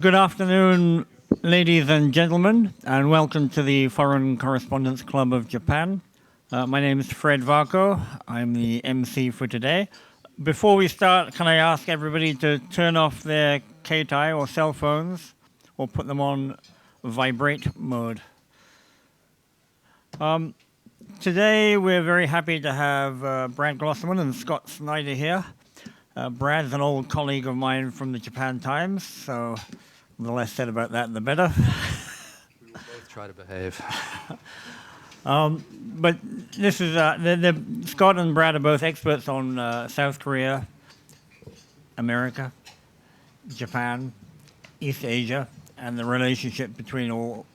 Good afternoon, ladies and gentlemen, and welcome to the Foreign Correspondents Club of Japan. My name is Fred Varco. I'm the MC for today. Before we start, can I ask everybody to turn off their keitai or cell phones or put them on vibrate mode? Today, we're very happy to have Brad Glosserman and Scott Snyder here. Brad's an old colleague of mine from the Japan Times, so the less said about that, the better. We will both try to behave. But this is Scott and Brad are both experts on South Korea, America, Japan, East Asia, and the relationship between all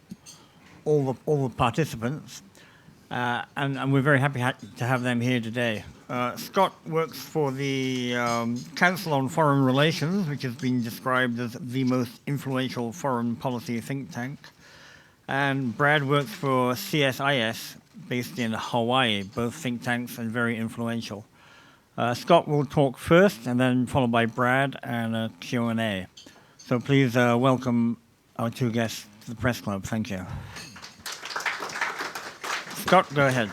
the participants. And we're very happy to have them here today. Scott works for the Council on Foreign Relations, which has been described as the most influential foreign policy think tank. And Brad works for CSIS, based in Hawaii, both think tanks and very influential. Scott will talk first, and then followed by Brad and a Q&A. So please welcome our two guests to the press club. Thank you. Scott, go ahead.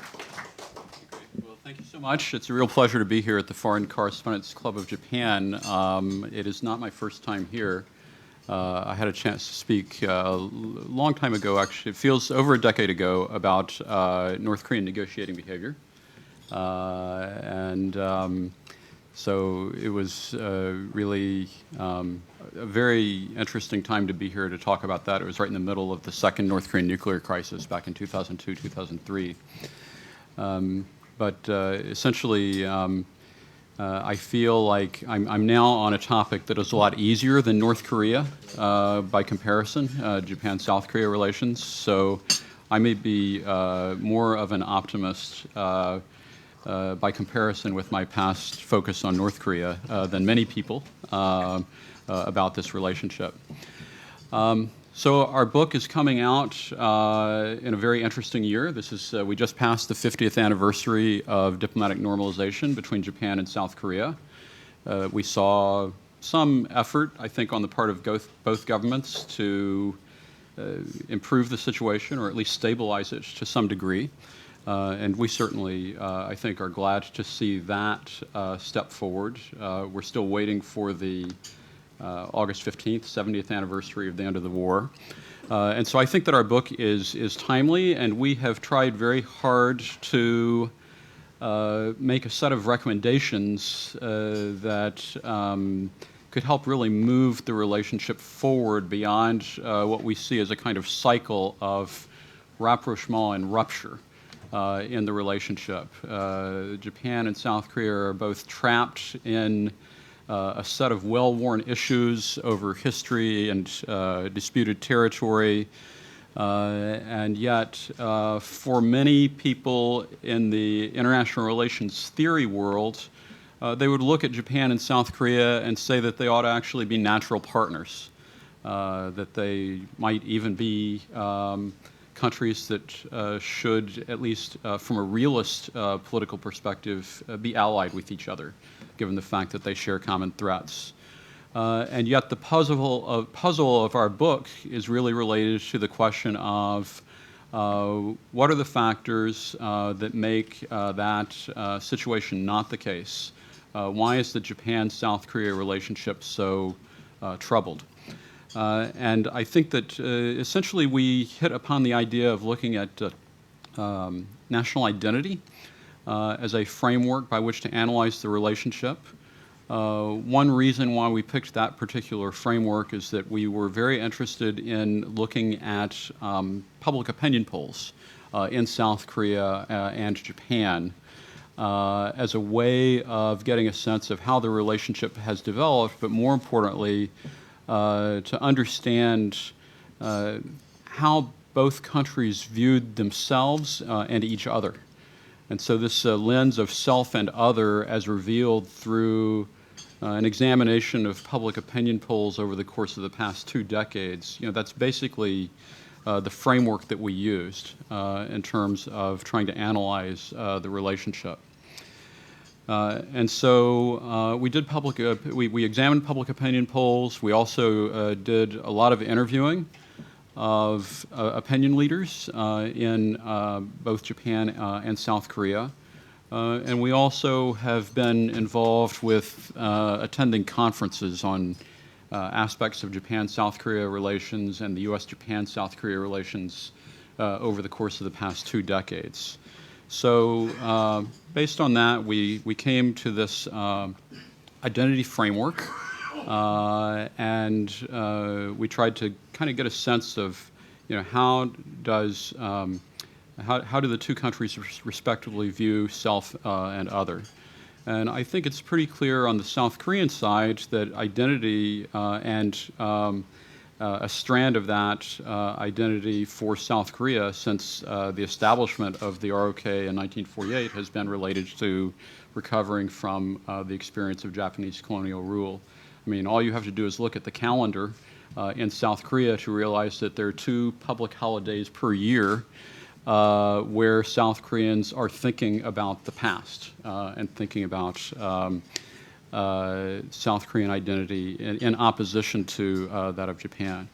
Well, thank you so much. It's a real pleasure to be here at the Foreign Correspondents Club of Japan. It is not my first time here. I had a chance to speak a long time ago, actually. It feels over a decade ago, about North Korean negotiating behavior. So it was really a very interesting time to be here to talk about that. It was right in the middle of the second North Korean nuclear crisis back in 2002, 2003. But essentially, I feel like I'm now on a topic that is a lot easier than North Korea by comparison, Japan-South Korea relations. So I may be more of an optimist by comparison with my past focus on North Korea than many people about this relationship. So our book is coming out in a very interesting year. This is we just passed the 50th anniversary of diplomatic normalization between Japan and South Korea. We saw some effort, I think, on the part of both governments to improve the situation, or at least stabilize it to some degree. And we certainly, I think, are glad to see that step forward. We're still waiting for the August 15th, 70th anniversary of the end of the war. And so I think that our book is timely, and we have tried very hard to make a set of recommendations that could help really move the relationship forward beyond what we see as a kind of cycle of rapprochement and rupture in the relationship. Japan and South Korea are both trapped in a set of well-worn issues over history and disputed territory. And yet, for many people in the international relations theory world, they would look at Japan and South Korea and say that they ought to actually be natural partners, that they might even be countries that should, at least from a realist political perspective, be allied with each other, given the fact that they share common threats. And yet the puzzle of our book is really related to the question of what are the factors that make that situation not the case? Why is the Japan-South Korea relationship so troubled? And I think that essentially we hit upon the idea of looking at national identity as a framework by which to analyze the relationship. One reason why we picked that particular framework is that we were very interested in looking at public opinion polls in South Korea and Japan as a way of getting a sense of how the relationship has developed, but more importantly, to understand how both countries viewed themselves and each other. And so this lens of self and other, as revealed through an examination of public opinion polls over the course of the past 2 decades, that's basically the framework that we used in terms of trying to analyze the relationship. And so we did we examined public opinion polls. We also did a lot of interviewing of opinion leaders in both Japan and South Korea. And we also have been involved with attending conferences on aspects of Japan-South Korea relations and the U.S.-Japan-South Korea relations over the course of the past 2 decades. So based on that, we came to this identity framework, and we tried to kind of get a sense of, how do the two countries respectively view self and other. And I think it's pretty clear on the South Korean side that identity and a strand of that identity for South Korea since the establishment of the ROK in 1948 has been related to recovering from the experience of Japanese colonial rule. I mean, all you have to do is look at the calendar in South Korea to realize that there are 2 public holidays per year where South Koreans are thinking about the past and thinking about South Korean identity in opposition to that of Japan.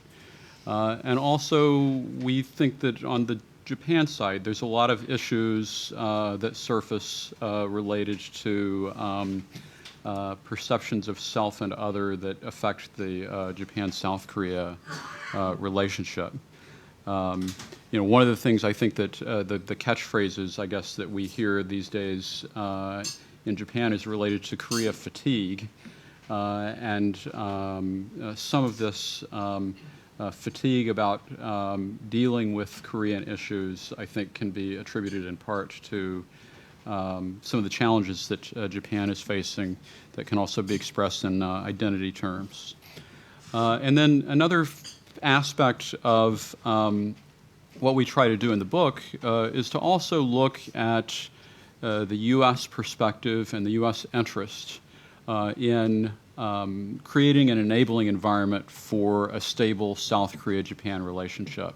And also, we think that on the Japan side, there's a lot of issues that surface related to perceptions of self and other that affect the Japan-South Korea relationship. One of the things I think that the catchphrases, I guess, that we hear these days in Japan is related to Korea fatigue, and some of this fatigue about dealing with Korean issues, I think, can be attributed in part to some of the challenges that Japan is facing that can also be expressed in identity terms. And then another aspect of what we try to do in the book is to also look at the U.S. perspective and the U.S. interest in creating an enabling environment for a stable South Korea-Japan relationship.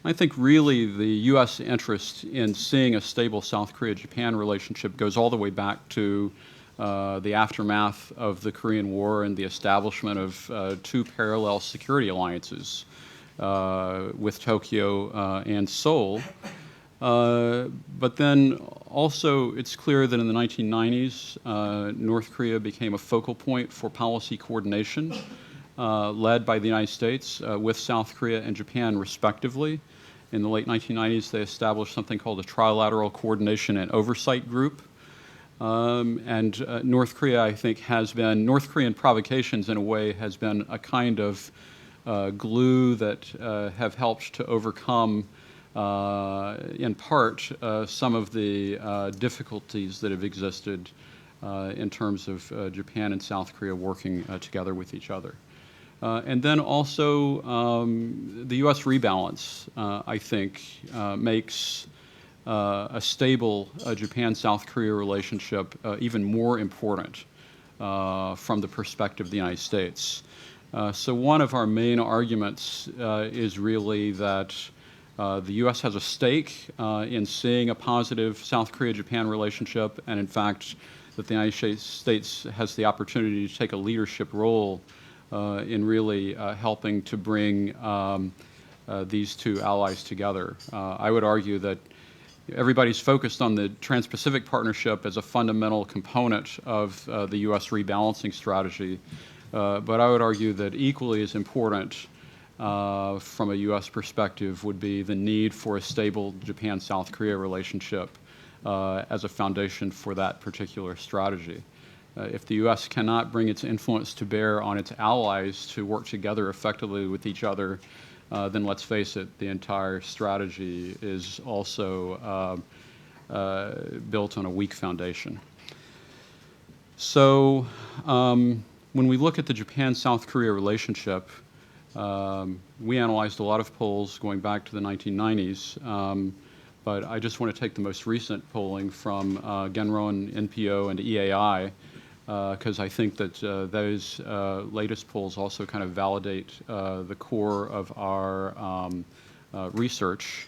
I think really the U.S. interest in seeing a stable South Korea-Japan relationship goes all the way back to the aftermath of the Korean War and the establishment of 2 parallel security alliances with Tokyo and Seoul. But then also it's clear that in the 1990s, North Korea became a focal point for policy coordination led by the United States with South Korea and Japan respectively. In the late 1990s, they established something called a Trilateral Coordination and Oversight Group. And North Korea, I think, North Korean provocations in a way has been a kind of glue that have helped to overcome, in part, some of the difficulties that have existed in terms of Japan and South Korea working together with each other. And then also the U.S. rebalance, I think, makes a stable Japan-South Korea relationship even more important from the perspective of the United States. So one of our main arguments is really that the U.S. has a stake in seeing a positive South Korea-Japan relationship, and in fact, that the United States has the opportunity to take a leadership role in really helping to bring these 2 allies together. I would argue that everybody's focused on the Trans-Pacific Partnership as a fundamental component of the U.S. rebalancing strategy, but I would argue that equally as important from a U.S. perspective would be the need for a stable Japan-South Korea relationship as a foundation for that particular strategy. If the U.S. cannot bring its influence to bear on its allies to work together effectively with each other, then let's face it, the entire strategy is also built on a weak foundation. So when we look at the Japan-South Korea relationship, we analyzed a lot of polls going back to the 1990s, but I just want to take the most recent polling from Genron, NPO, and EAI, because I think that those latest polls also kind of validate the core of our research.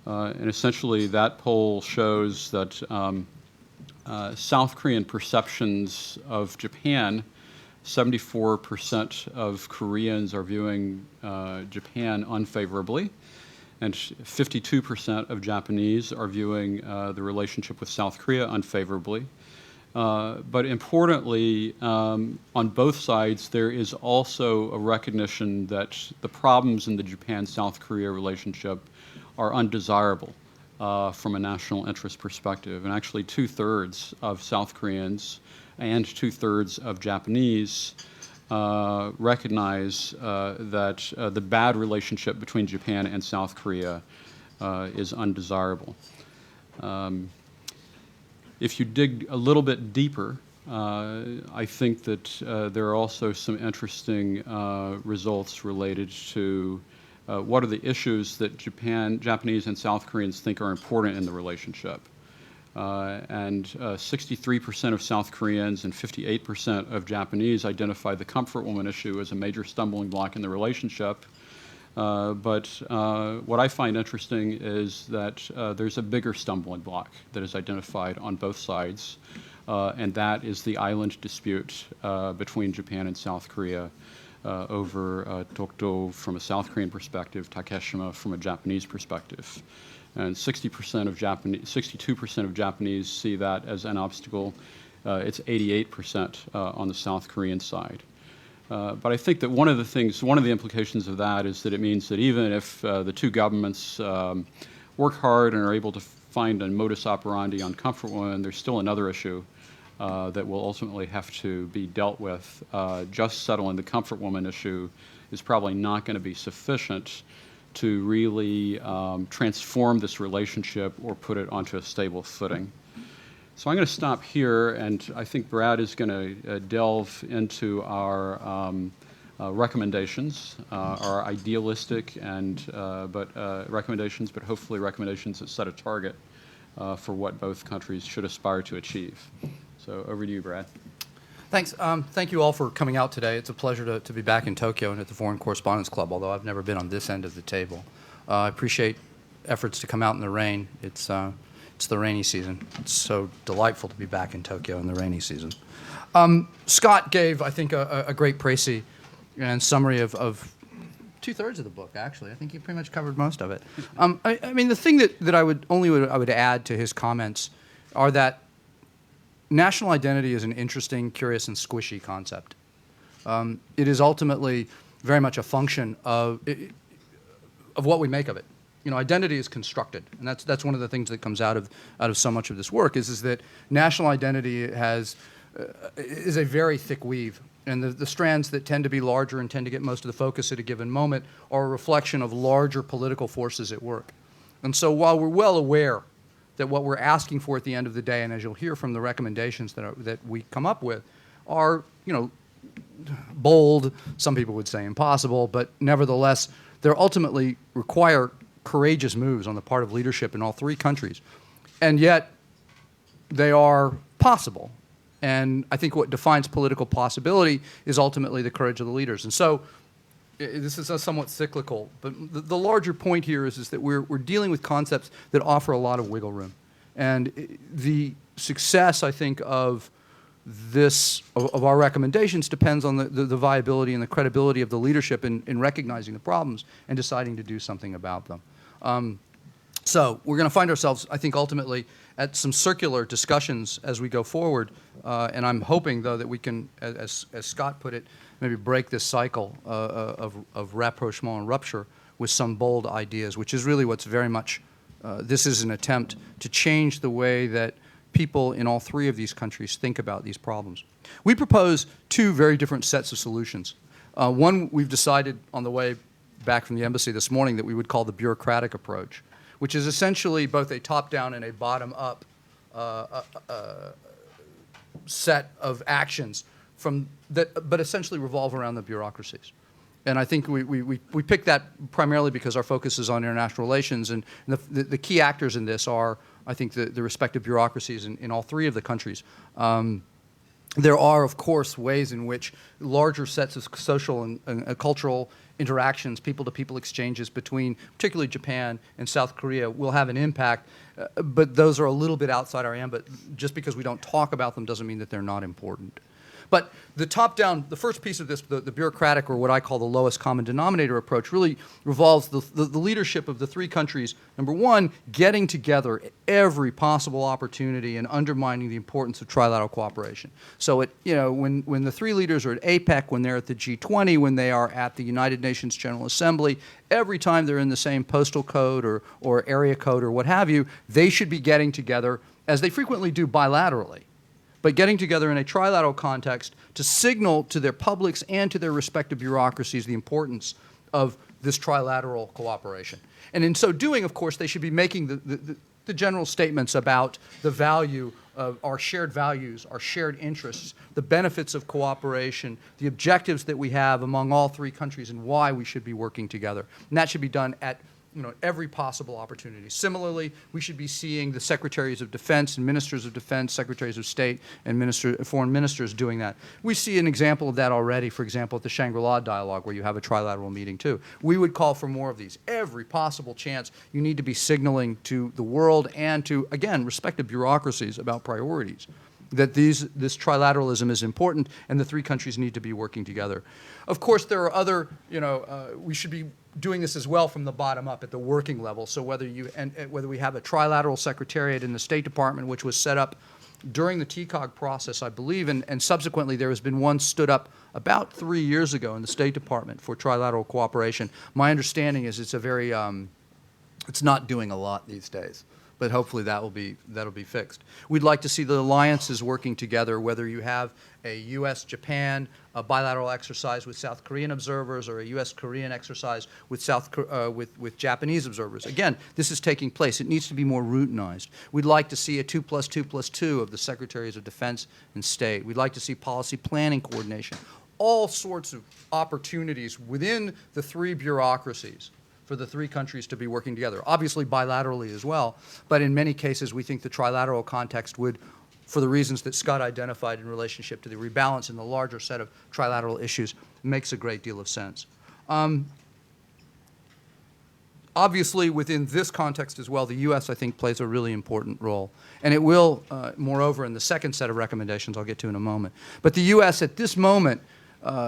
And essentially, that poll shows that South Korean perceptions of Japan, 74% of Koreans are viewing Japan unfavorably, and 52% of Japanese are viewing the relationship with South Korea unfavorably. But importantly, on both sides, there is also a recognition that the problems in the Japan-South Korea relationship are undesirable from a national interest perspective. And actually, 2/3 of South Koreans and 2/3 of Japanese recognize that the bad relationship between Japan and South Korea is undesirable. If you dig a little bit deeper, I think that there are also some interesting results related to what are the issues that Japanese and South Koreans think are important in the relationship. And 63% of South Koreans and 58% of Japanese identify the comfort woman issue as a major stumbling block in the relationship. But what I find interesting is that there's a bigger stumbling block that is identified on both sides, and that is the island dispute between Japan and South Korea over Dokdo from a South Korean perspective, Takeshima from a Japanese perspective. And 62% of Japanese see that as an obstacle. It's 88% on the South Korean side. But I think that one of the implications of that is that it means that even if the two governments work hard and are able to find a modus operandi on comfort women, there's still another issue that will ultimately have to be dealt with. Just settling the comfort woman issue is probably not going to be sufficient to really transform this relationship or put it onto a stable footing. So I'm going to stop here, and I think Brad is going to delve into our recommendations, our idealistic recommendations, but hopefully recommendations that set a target for what both countries should aspire to achieve. So over to you, Brad. Thanks. Thank you all for coming out today. It's a pleasure to be back in Tokyo and at the Foreign Correspondents Club, although I've never been on this end of the table. I appreciate efforts to come out in the rain. It's the rainy season. It's so delightful to be back in Tokyo in the rainy season. Scott gave, I think, a great précis and summary of 2/3 of the book, actually. I think he pretty much covered most of it. I mean, the thing that I would add to his comments are that national identity is an interesting, curious, and squishy concept. It is ultimately very much a function of what we make of it. You know, identity is constructed, and that's one of the things that comes out of so much of this work is that national identity is a very thick weave, and the strands that tend to be larger and tend to get most of the focus at a given moment are a reflection of larger political forces at work. And so while we're well aware that what we're asking for at the end of the day, and as you'll hear from the recommendations that we come up with, are, you know, bold, some people would say impossible, but nevertheless, they ultimately require courageous moves on the part of leadership in all three countries. And yet, they are possible. And I think what defines political possibility is ultimately the courage of the leaders. And so, this is somewhat cyclical, but the larger point here is that we're dealing with concepts that offer a lot of wiggle room. And the success, I think, of our recommendations depends on the viability and the credibility of the leadership in recognizing the problems and deciding to do something about them. So we're going to find ourselves, I think, ultimately at some circular discussions as we go forward. And I'm hoping, though, that we can, as Scott put it, maybe break this cycle of rapprochement and rupture with some bold ideas, which is really what's very much, this is an attempt to change the way that people in all three of these countries think about these problems. We propose two very different sets of solutions. One, we've decided on the way back from the embassy this morning that we would call the bureaucratic approach, which is essentially both a top-down and a bottom-up set of actions but essentially revolve around the bureaucracies. And I think we picked that primarily because our focus is on international relations, and the key actors in this are, I think, the respective bureaucracies in all three of the countries. there are, of course, ways in which larger sets of social and cultural interactions, people-to-people exchanges between particularly Japan and South Korea will have an impact, but those are a little bit outside our ambit. Just because we don't talk about them doesn't mean that they're not important. But the top-down, the first piece of this, the bureaucratic, or what I call the lowest common denominator approach, really revolves the leadership of the three countries, number one, getting together at every possible opportunity and undermining the importance of trilateral cooperation. So when the three leaders are at APEC, when they're at the G20, when they are at the United Nations General Assembly, every time they're in the same postal code or area code or what have you, they should be getting together, as they frequently do bilaterally, but getting together in a trilateral context to signal to their publics and to their respective bureaucracies the importance of this trilateral cooperation. And in so doing, of course, they should be making the general statements about the value of our shared values, our shared interests, the benefits of cooperation, the objectives that we have among all three countries, and why we should be working together. And that should be done at every possible opportunity. Similarly, we should be seeing the secretaries of defense and ministers of defense, secretaries of state and foreign ministers doing that. We see an example of that already, for example, at the Shangri-La dialogue, where you have a trilateral meeting too. We would call for more of these. Every possible chance you need to be signaling to the world and to, again, respective bureaucracies about priorities, that this trilateralism is important and the three countries need to be working together. Of course, there are other, we should be doing this as well from the bottom up at the working level. So whether we have a trilateral secretariat in the State Department, which was set up during the TCOG process, I believe, and subsequently there has been one stood up about 3 years ago in the State Department for trilateral cooperation. My understanding is it's a very, it's not doing a lot these days, but hopefully that'll be fixed. We'd like to see the alliances working together, whether you have a U.S.-Japan bilateral exercise with South Korean observers or a U.S.-Korean exercise with with Japanese observers. Again, this is taking place. It needs to be more routinized. We'd like to see a 2+2+2 of the Secretaries of Defense and State. We'd like to see policy planning coordination. All sorts of opportunities within the three bureaucracies for the three countries to be working together, obviously bilaterally as well, but in many cases we think the trilateral context would, for the reasons that Scott identified in relationship to the rebalance in the larger set of trilateral issues, makes a great deal of sense. Obviously, within this context as well, the U.S., I think, plays a really important role. And it will, moreover, in the second set of recommendations I'll get to in a moment. But the U.S. at this moment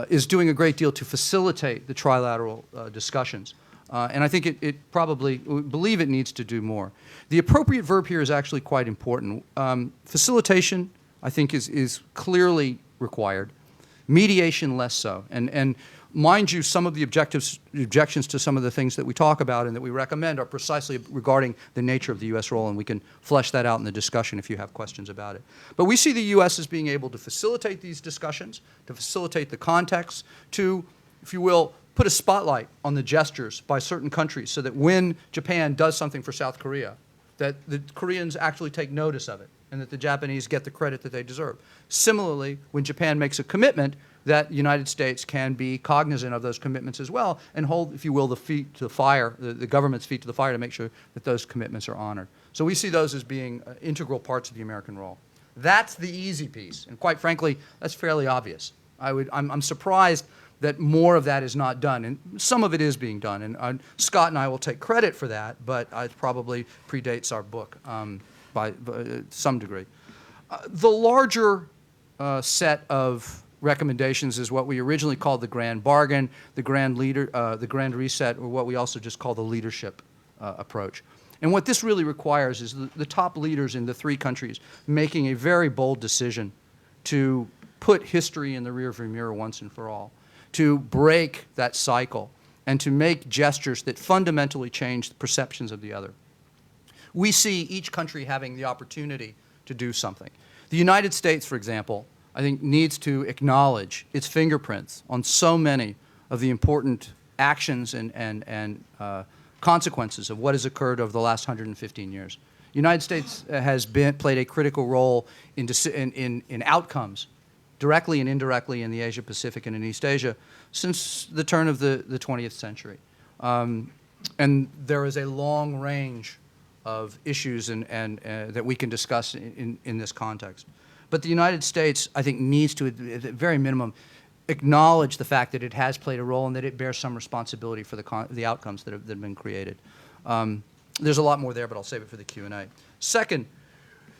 is doing a great deal to facilitate the trilateral discussions. And I think it probably, we believe it needs to do more. The appropriate verb here is actually quite important. Facilitation, I think, is clearly required. Mediation, less so. And mind you, some of the objections to some of the things that we talk about and that we recommend are precisely regarding the nature of the U.S. role, and we can flesh that out in the discussion if you have questions about it. But we see the U.S. as being able to facilitate these discussions, to facilitate the context, to, if you will, put a spotlight on the gestures by certain countries so that when Japan does something for South Korea, that the Koreans actually take notice of it and that the Japanese get the credit that they deserve. Similarly, when Japan makes a commitment, that the United States can be cognizant of those commitments as well and hold, if you will, the feet to the fire, the government's feet to the fire to make sure that those commitments are honored. So we see those as being integral parts of the American role. That's the easy piece, and quite frankly, that's fairly obvious. I'm surprised that more of that is not done, and some of it is being done, and Scott and I will take credit for that, but it probably predates our book by some degree. The larger set of recommendations is what we originally called the Grand Bargain, the Grand Reset, or what we also just call the leadership approach. And what this really requires is the top leaders in the three countries making a very bold decision to put history in the rearview mirror once and for all, to break that cycle, and to make gestures that fundamentally change the perceptions of the other. We see each country having the opportunity to do something. The United States, for example, I think needs to acknowledge its fingerprints on so many of the important actions and consequences of what has occurred over the last 115 years. The United States has played a critical role in outcomes, directly and indirectly, in the Asia Pacific and in East Asia since the turn of the 20th century. And there is a long range of issues that we can discuss in this context. But the United States, I think, needs to, at the very minimum, acknowledge the fact that it has played a role and that it bears some responsibility for the outcomes that have been created. There's a lot more there, but I'll save it for the Q&A. Second,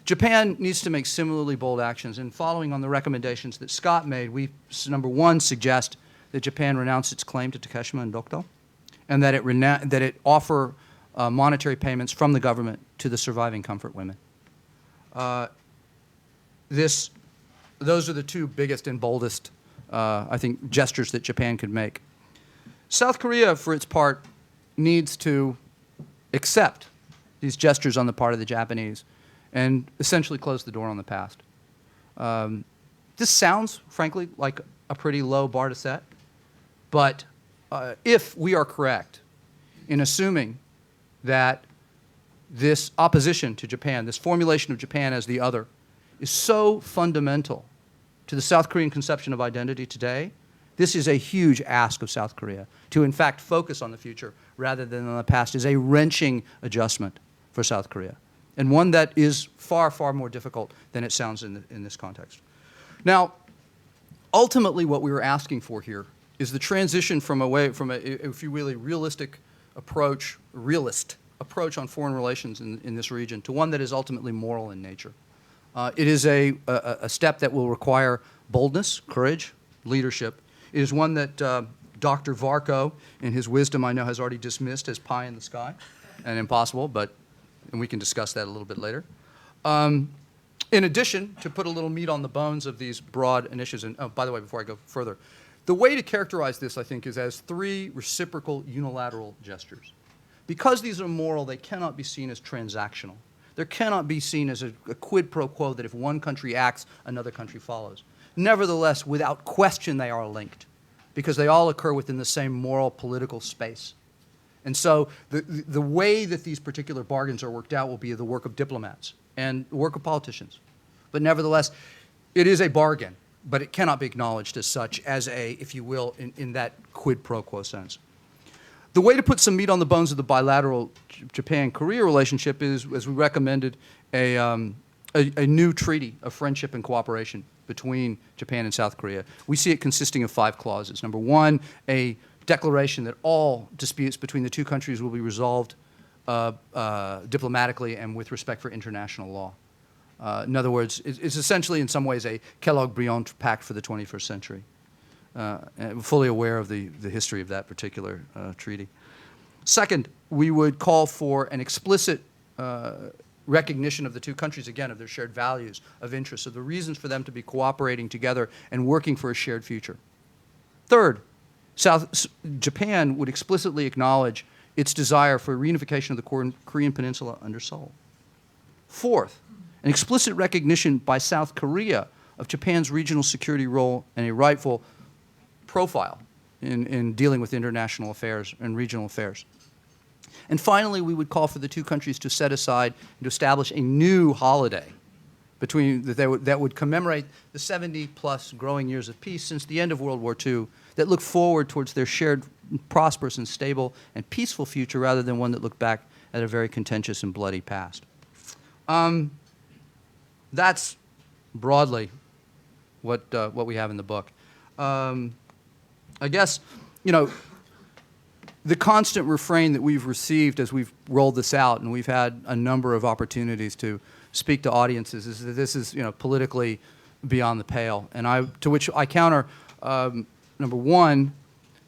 Japan needs to make similarly bold actions. And following on the recommendations that Scott made, we, number one, suggest that Japan renounce its claim to Takeshima and Dokdo, and that it offer monetary payments from the government to the surviving comfort women. Those are the two biggest and boldest, I think, gestures that Japan could make. South Korea, for its part, needs to accept these gestures on the part of the Japanese and essentially close the door on the past. This sounds, frankly, like a pretty low bar to set, but if we are correct in assuming that this opposition to Japan, this formulation of Japan as the other, is so fundamental to the South Korean conception of identity today, this is a huge ask of South Korea. To, in fact, focus on the future rather than on the past is a wrenching adjustment for South Korea, and one that is far, far more difficult than it sounds in this context. Now, ultimately, what we were asking for here is the transition from a, if you will, a realist approach on foreign relations in this region to one that is ultimately moral in nature. It is a step that will require boldness, courage, leadership. It is one that Dr. Varco, in his wisdom, I know, has already dismissed as pie in the sky and impossible, and we can discuss that a little bit later. In addition, to put a little meat on the bones of these broad initiatives, and oh, by the way, before I go further, the way to characterize this, I think, is as three reciprocal unilateral gestures. Because these are moral, they cannot be seen as transactional. There cannot be seen as a quid pro quo that if one country acts, another country follows. Nevertheless, without question, they are linked because they all occur within the same moral political space. And so the way that these particular bargains are worked out will be the work of diplomats and the work of politicians. But nevertheless, it is a bargain, but it cannot be acknowledged as such, as a, if you will, in that quid pro quo sense. The way to put some meat on the bones of the bilateral Japan-Korea relationship is, as we recommended, a new treaty of friendship and cooperation between Japan and South Korea. We see it consisting of 5 clauses. Number one, a declaration that all disputes between the two countries will be resolved diplomatically and with respect for international law. In other words, it's essentially in some ways a Kellogg-Briand pact for the 21st century. Fully aware of the history of that particular treaty. Second, we would call for an explicit recognition of the two countries, again, of their shared values, of interests, of the reasons for them to be cooperating together and working for a shared future. Third, Japan would explicitly acknowledge its desire for reunification of the Korean Peninsula under Seoul. Fourth, an explicit recognition by South Korea of Japan's regional security role and a rightful profile in dealing with international affairs and regional affairs. And finally, we would call for the two countries to set aside and to establish a new holiday that would commemorate the 70-plus growing years of peace since the end of World War II that look forward towards their shared prosperous and stable and peaceful future rather than one that looked back at a very contentious and bloody past. That's broadly what we have in the book. I guess, the constant refrain that we've received as we've rolled this out, and we've had a number of opportunities to speak to audiences, is that this is, politically beyond the pale. And to which I counter, number one,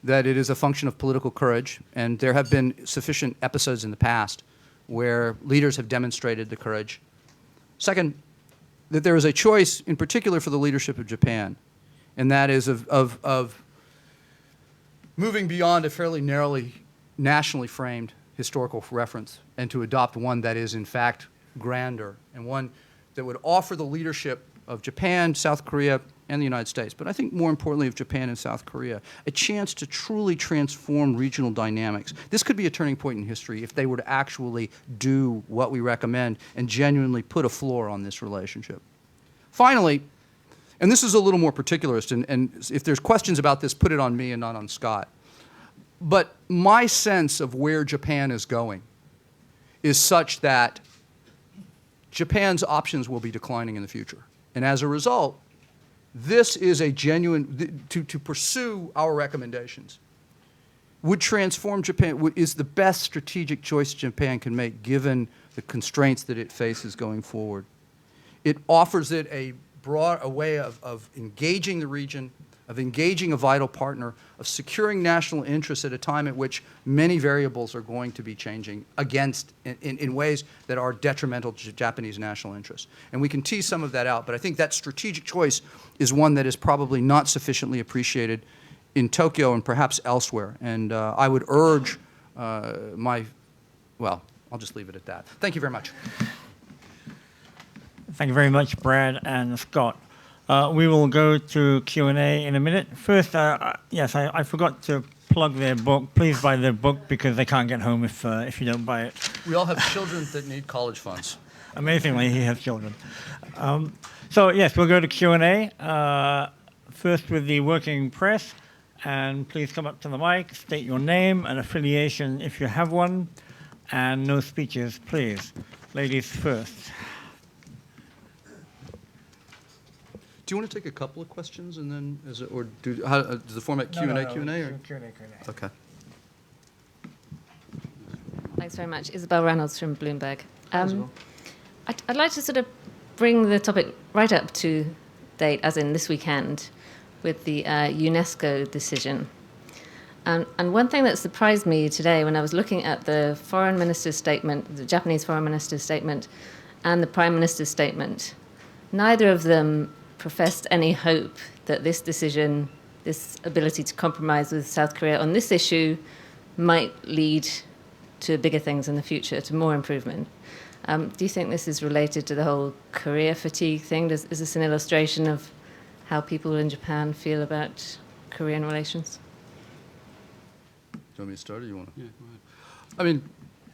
that it is a function of political courage, and there have been sufficient episodes in the past where leaders have demonstrated the courage. Second, that there is a choice, in particular for the leadership of Japan, and that is of moving beyond a fairly narrowly nationally framed historical reference and to adopt one that is, in fact, grander and one that would offer the leadership of Japan, South Korea, and the United States, but I think more importantly of Japan and South Korea, a chance to truly transform regional dynamics. This could be a turning point in history if they were to actually do what we recommend and genuinely put a floor on this relationship. Finally, and this is a little more particularist, and if there's questions about this, put it on me and not on Scott. But my sense of where Japan is going is such that Japan's options will be declining in the future. And as a result, this is a genuine, to pursue our recommendations would transform Japan, is the best strategic choice Japan can make given the constraints that it faces going forward. It offers it a way of engaging the region, of engaging a vital partner, of securing national interests at a time at which many variables are going to be changing in ways that are detrimental to Japanese national interests. And we can tease some of that out, but I think that strategic choice is one that is probably not sufficiently appreciated in Tokyo and perhaps elsewhere. And I would urge well, I'll just leave it at that. Thank you very much. Thank you very much, Brad and Scott. We will go to Q&A in a minute. First, yes, I forgot to plug their book. Please buy their book because they can't get home if you don't buy it. We all have children that need college funds. Amazingly, he has children. So, yes, we'll go to Q&A. First with the working press. And please come up to the mic, state your name and affiliation if you have one, and no speeches, please. Ladies first. Do you want to take a couple of questions and then, does the format Q&A, Q&A? Or? Q&A. Okay. Thanks very much. Isabel Reynolds from Bloomberg. Isabel. I'd like to sort of bring the topic right up to date, as in this weekend, with the UNESCO decision. And one thing that surprised me today when I was looking at the foreign minister's statement, the Japanese foreign minister's statement, and the prime minister's statement, neither of them professed any hope that this decision, this ability to compromise with South Korea on this issue, might lead to bigger things in the future, to more improvement. Do you think this is related to the whole Korea fatigue thing? Is this an illustration of how people in Japan feel about Korean relations? Do you want me to start, or you want to? Yeah, go ahead. I mean,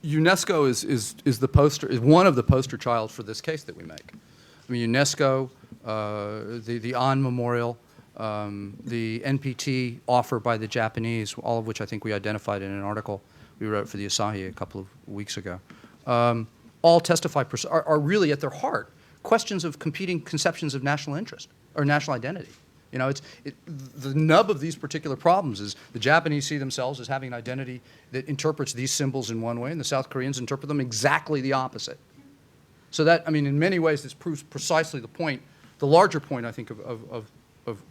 UNESCO is one of the poster child for this case that we make. I mean, UNESCO, the An Memorial, the NPT offer by the Japanese, all of which I think we identified in an article we wrote for the Asahi a couple of weeks ago, all testify, are really at their heart questions of competing conceptions of national interest or national identity. You know, the nub of these particular problems is the Japanese see themselves as having an identity that interprets these symbols in one way, and the South Koreans interpret them exactly the opposite. So that, I mean, in many ways, this proves precisely the point, the larger point, I think, of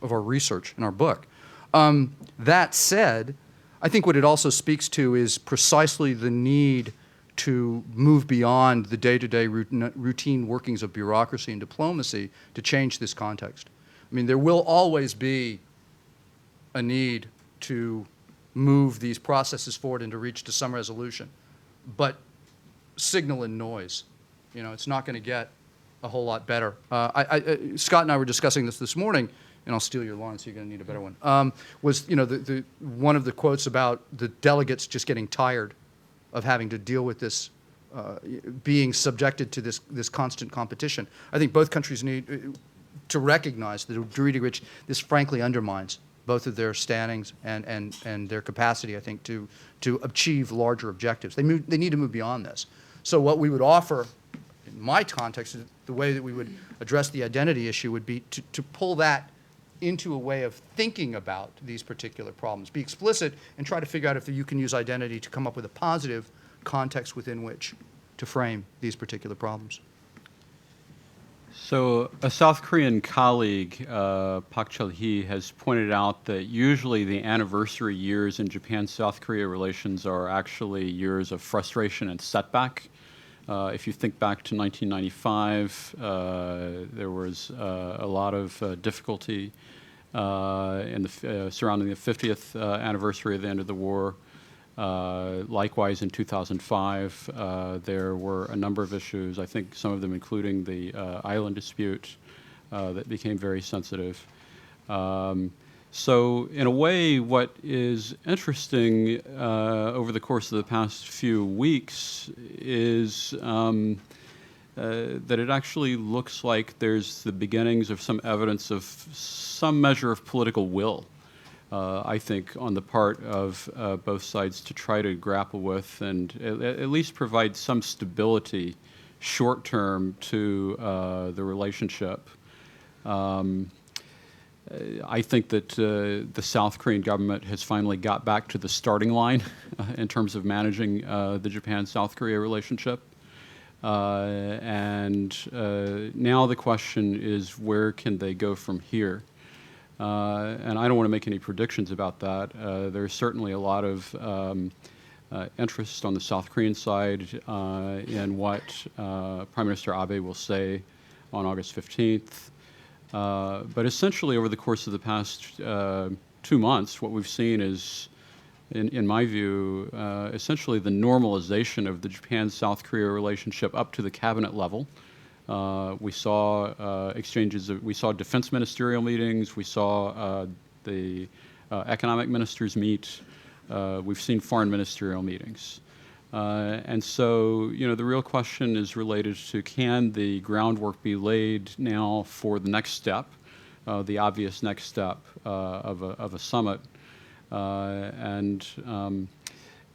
our research in our book. That said, I think what it also speaks to is precisely the need to move beyond the day-to-day routine workings of bureaucracy and diplomacy to change this context. I mean, there will always be a need to move these processes forward and to reach to some resolution, but signal and noise. You know, it's not going to get a whole lot better. Scott and I were discussing this morning, and I'll steal your line, so you're going to need a better one, was, you know, one of the quotes about the delegates just getting tired of having to deal with this, being subjected to this constant competition. I think both countries need to recognize the degree to which this frankly undermines both of their standings and their capacity, I think, to achieve larger objectives. They need to move beyond this. So what we would offer, in my context, the way that we would address the identity issue would be to pull that into a way of thinking about these particular problems. Be explicit and try to figure out if you can use identity to come up with a positive context within which to frame these particular problems. So a South Korean colleague, Pak Chul-hee, has pointed out that usually the anniversary years in Japan-South Korea relations are actually years of frustration and setback. If you think back to 1995, there was a lot of difficulty surrounding the 50th anniversary of the end of the war. Likewise, in 2005, there were a number of issues, I think some of them including the island dispute that became very sensitive. So in a way, what is interesting over the course of the past few weeks is that it actually looks like there's the beginnings of some evidence of some measure of political will, I think, on the part of both sides to try to grapple with and at least provide some stability short-term to the relationship. I think that the South Korean government has finally got back to the starting line in terms of managing the Japan-South Korea relationship. And now the question is, where can they go from here? And I don't want to make any predictions about that. There's certainly a lot of interest on the South Korean side in what Prime Minister Abe will say on August 15th. But essentially, over the course of the past 2 months, what we've seen is, in my view, essentially the normalization of the Japan-South Korea relationship up to the cabinet level. We saw we saw defense ministerial meetings, we saw the economic ministers meet, we've seen foreign ministerial meetings. And so, the real question is related to, can the groundwork be laid now for the next step, the obvious next step of a summit? And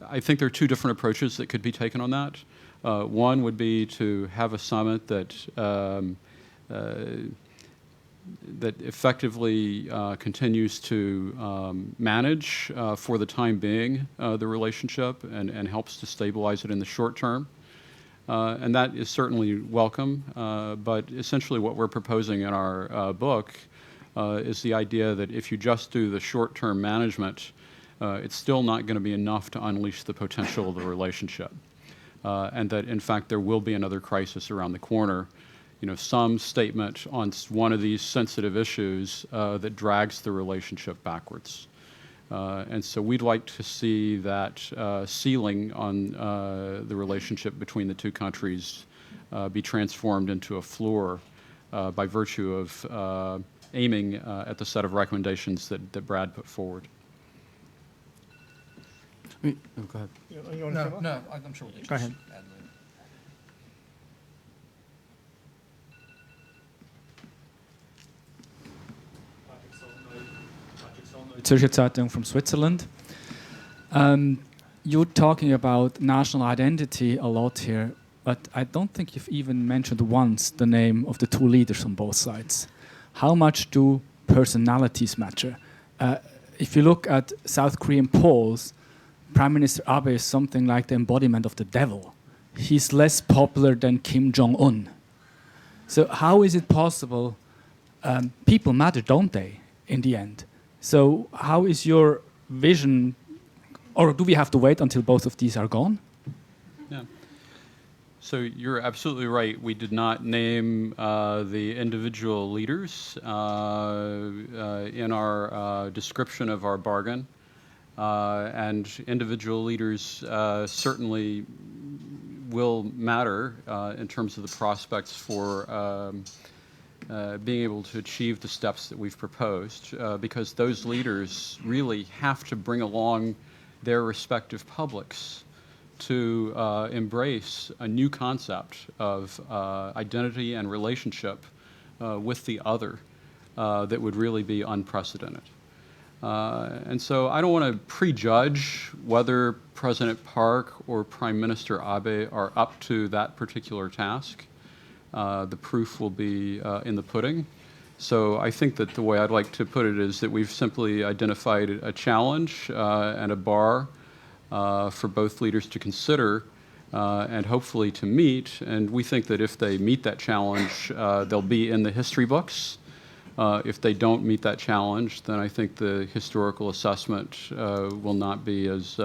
I think there are two different approaches that could be taken on that. One would be to have a summit that that effectively continues to manage for the time being the relationship and helps to stabilize it in the short term. And that is certainly welcome, but essentially what we're proposing in our book is the idea that if you just do the short-term management, it's still not going to be enough to unleash the potential of the relationship. And that, in fact, there will be another crisis around the corner. Some statement on one of these sensitive issues that drags the relationship backwards. And so we'd like to see that ceiling on the relationship between the two countries be transformed into a floor by virtue of aiming at the set of recommendations that Brad put forward. Go ahead. You want to No, I'm sure we'll Go ahead. Zürcher Zeitung from Switzerland. You're talking about national identity a lot here, but I don't think you've even mentioned once the name of the two leaders on both sides. How much do personalities matter? If you look at South Korean polls, Prime Minister Abe is something like the embodiment of the devil. He's less popular than Kim Jong-un. So how is it possible? People matter, don't they, in the end? So how is your vision, or do we have to wait until both of these are gone? Yeah. So you're absolutely right. We did not name the individual leaders in our description of our bargain. And individual leaders certainly will matter in terms of the prospects for being able to achieve the steps that we've proposed, because those leaders really have to bring along their respective publics to embrace a new concept of identity and relationship with the other that would really be unprecedented. And so I don't want to prejudge whether President Park or Prime Minister Abe are up to that particular task. The proof will be in the pudding. So I think that the way I'd like to put it is that we've simply identified a challenge and a bar for both leaders to consider and hopefully to meet. And we think that if they meet that challenge, they'll be in the history books. If they don't meet that challenge, then I think the historical assessment will not be as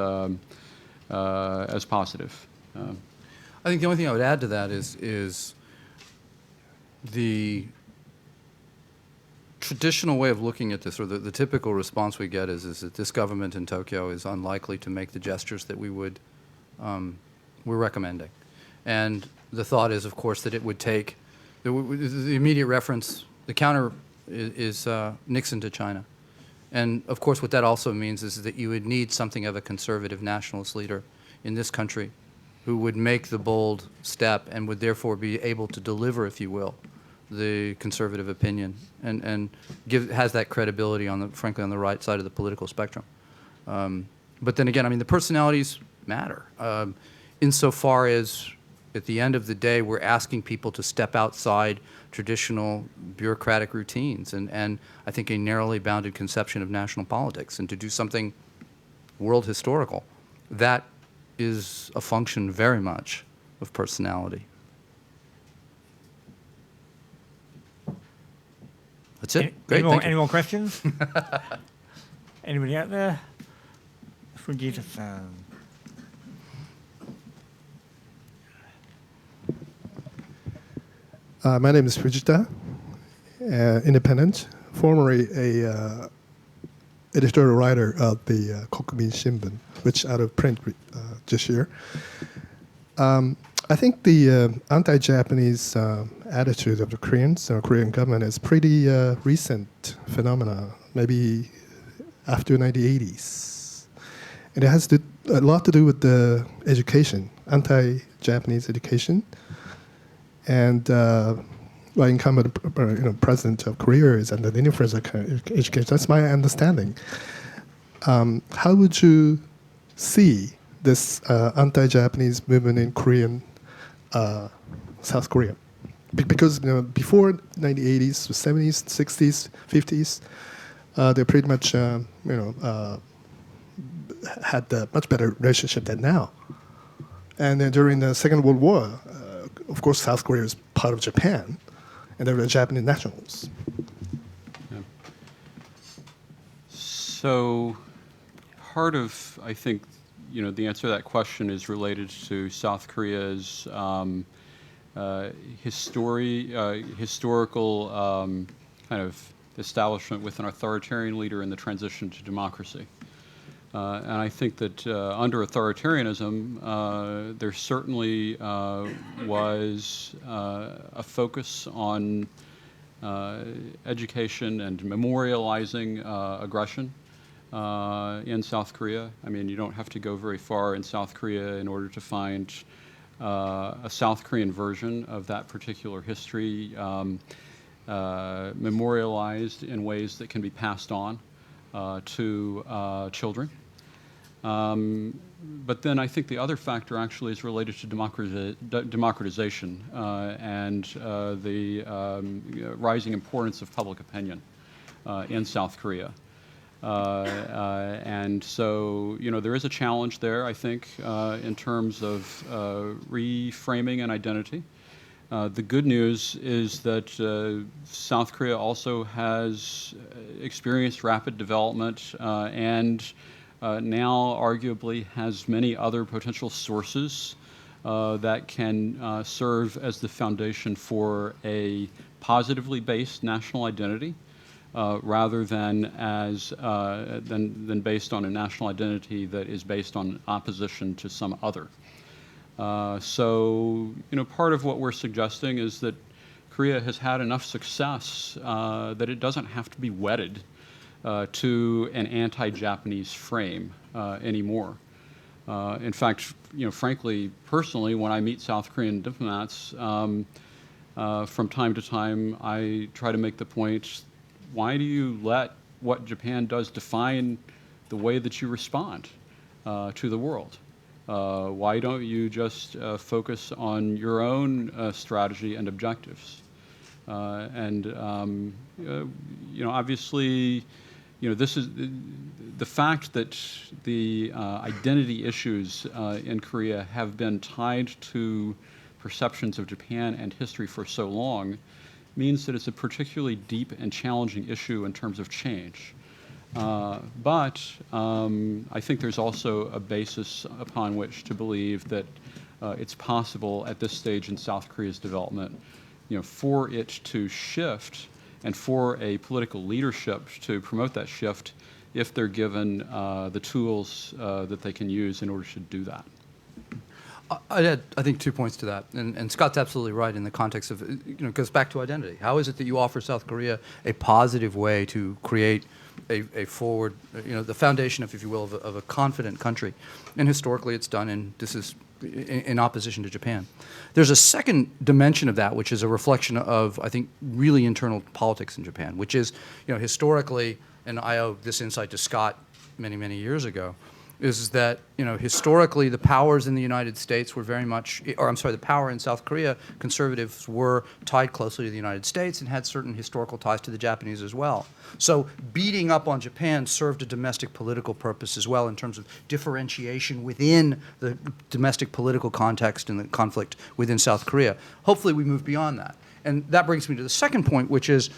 positive. I think the only thing I would add to that is the traditional way of looking at this, or the typical response we get is that this government in Tokyo is unlikely to make the gestures that we're recommending. And the thought is, of course, that it would take, the immediate reference, the counter is Nixon to China. And of course what that also means is that you would need something of a conservative nationalist leader in this country who would make the bold step and would therefore be able to deliver, if you will, the conservative opinion and has that credibility frankly on the right side of the political spectrum. But then again, I mean, the personalities matter insofar as At the end of the day, we're asking people to step outside traditional bureaucratic routines and I think a narrowly bounded conception of national politics and to do something world historical. That is a function very much of personality. That's it. Great. Thank you. Any more questions? Anybody out there? Fujita-san. My name is Fujita, independent, formerly a editorial writer of the Kokumin Shimbun, which out of print this year. I think the anti-Japanese attitude of the Koreans, Korean government, is pretty recent phenomena, maybe after 1980s. And it has a lot to do with the education, anti-Japanese education. And incumbent president of Korea is under the influence of education. That's my understanding. How would you see this anti-Japanese movement in Korean South Korea? Because before 1980s, 70s, 60s, 50s, they pretty much had a much better relationship than now. And then during the Second World War, of course, South Korea is part of Japan, and they were Japanese nationals. Yeah. So part of, I think, the answer to that question is related to South Korea's historical kind of establishment with an authoritarian leader in the transition to democracy. And I think that under authoritarianism, there certainly was a focus on education and memorializing aggression in South Korea. I mean, you don't have to go very far in South Korea in order to find a South Korean version of that particular history memorialized in ways that can be passed on to children. But then I think the other factor actually is related to democratization and the rising importance of public opinion in South Korea. And so, there is a challenge there, I think, in terms of reframing an identity. The good news is that South Korea also has experienced rapid development and now arguably has many other potential sources that can serve as the foundation for a positively based national identity rather than based on a national identity that is based on opposition to some other. So, part of what we're suggesting is that Korea has had enough success that it doesn't have to be wedded to an anti-Japanese frame anymore. In fact, frankly, personally, when I meet South Korean diplomats, from time to time, I try to make the point, why do you let what Japan does define the way that you respond to the world? Why don't you just focus on your own strategy and objectives? Obviously, this is the fact that the identity issues in Korea have been tied to perceptions of Japan and history for so long means that it's a particularly deep and challenging issue in terms of change. But I think there's also a basis upon which to believe that it's possible at this stage in South Korea's development, for it to shift and for a political leadership to promote that shift if they're given the tools that they can use in order to do that. I'd add, I think, 2 points to that. And Scott's absolutely right in the context of, it goes back to identity. How is it that you offer South Korea a positive way to create a forward, the foundation, if you will, of a confident country? And historically it's done, and this is in opposition to Japan. There's a second dimension of that, which is a reflection of, I think, really internal politics in Japan, which is, historically, and I owe this insight to Scott many, many years ago, is that, historically the powers in the United States were very much, or I'm sorry, the power in South Korea, conservatives were tied closely to the United States and had certain historical ties to the Japanese as well. So beating up on Japan served a domestic political purpose as well in terms of differentiation within the domestic political context and the conflict within South Korea. Hopefully we move beyond that. And that brings me to the second point, which is,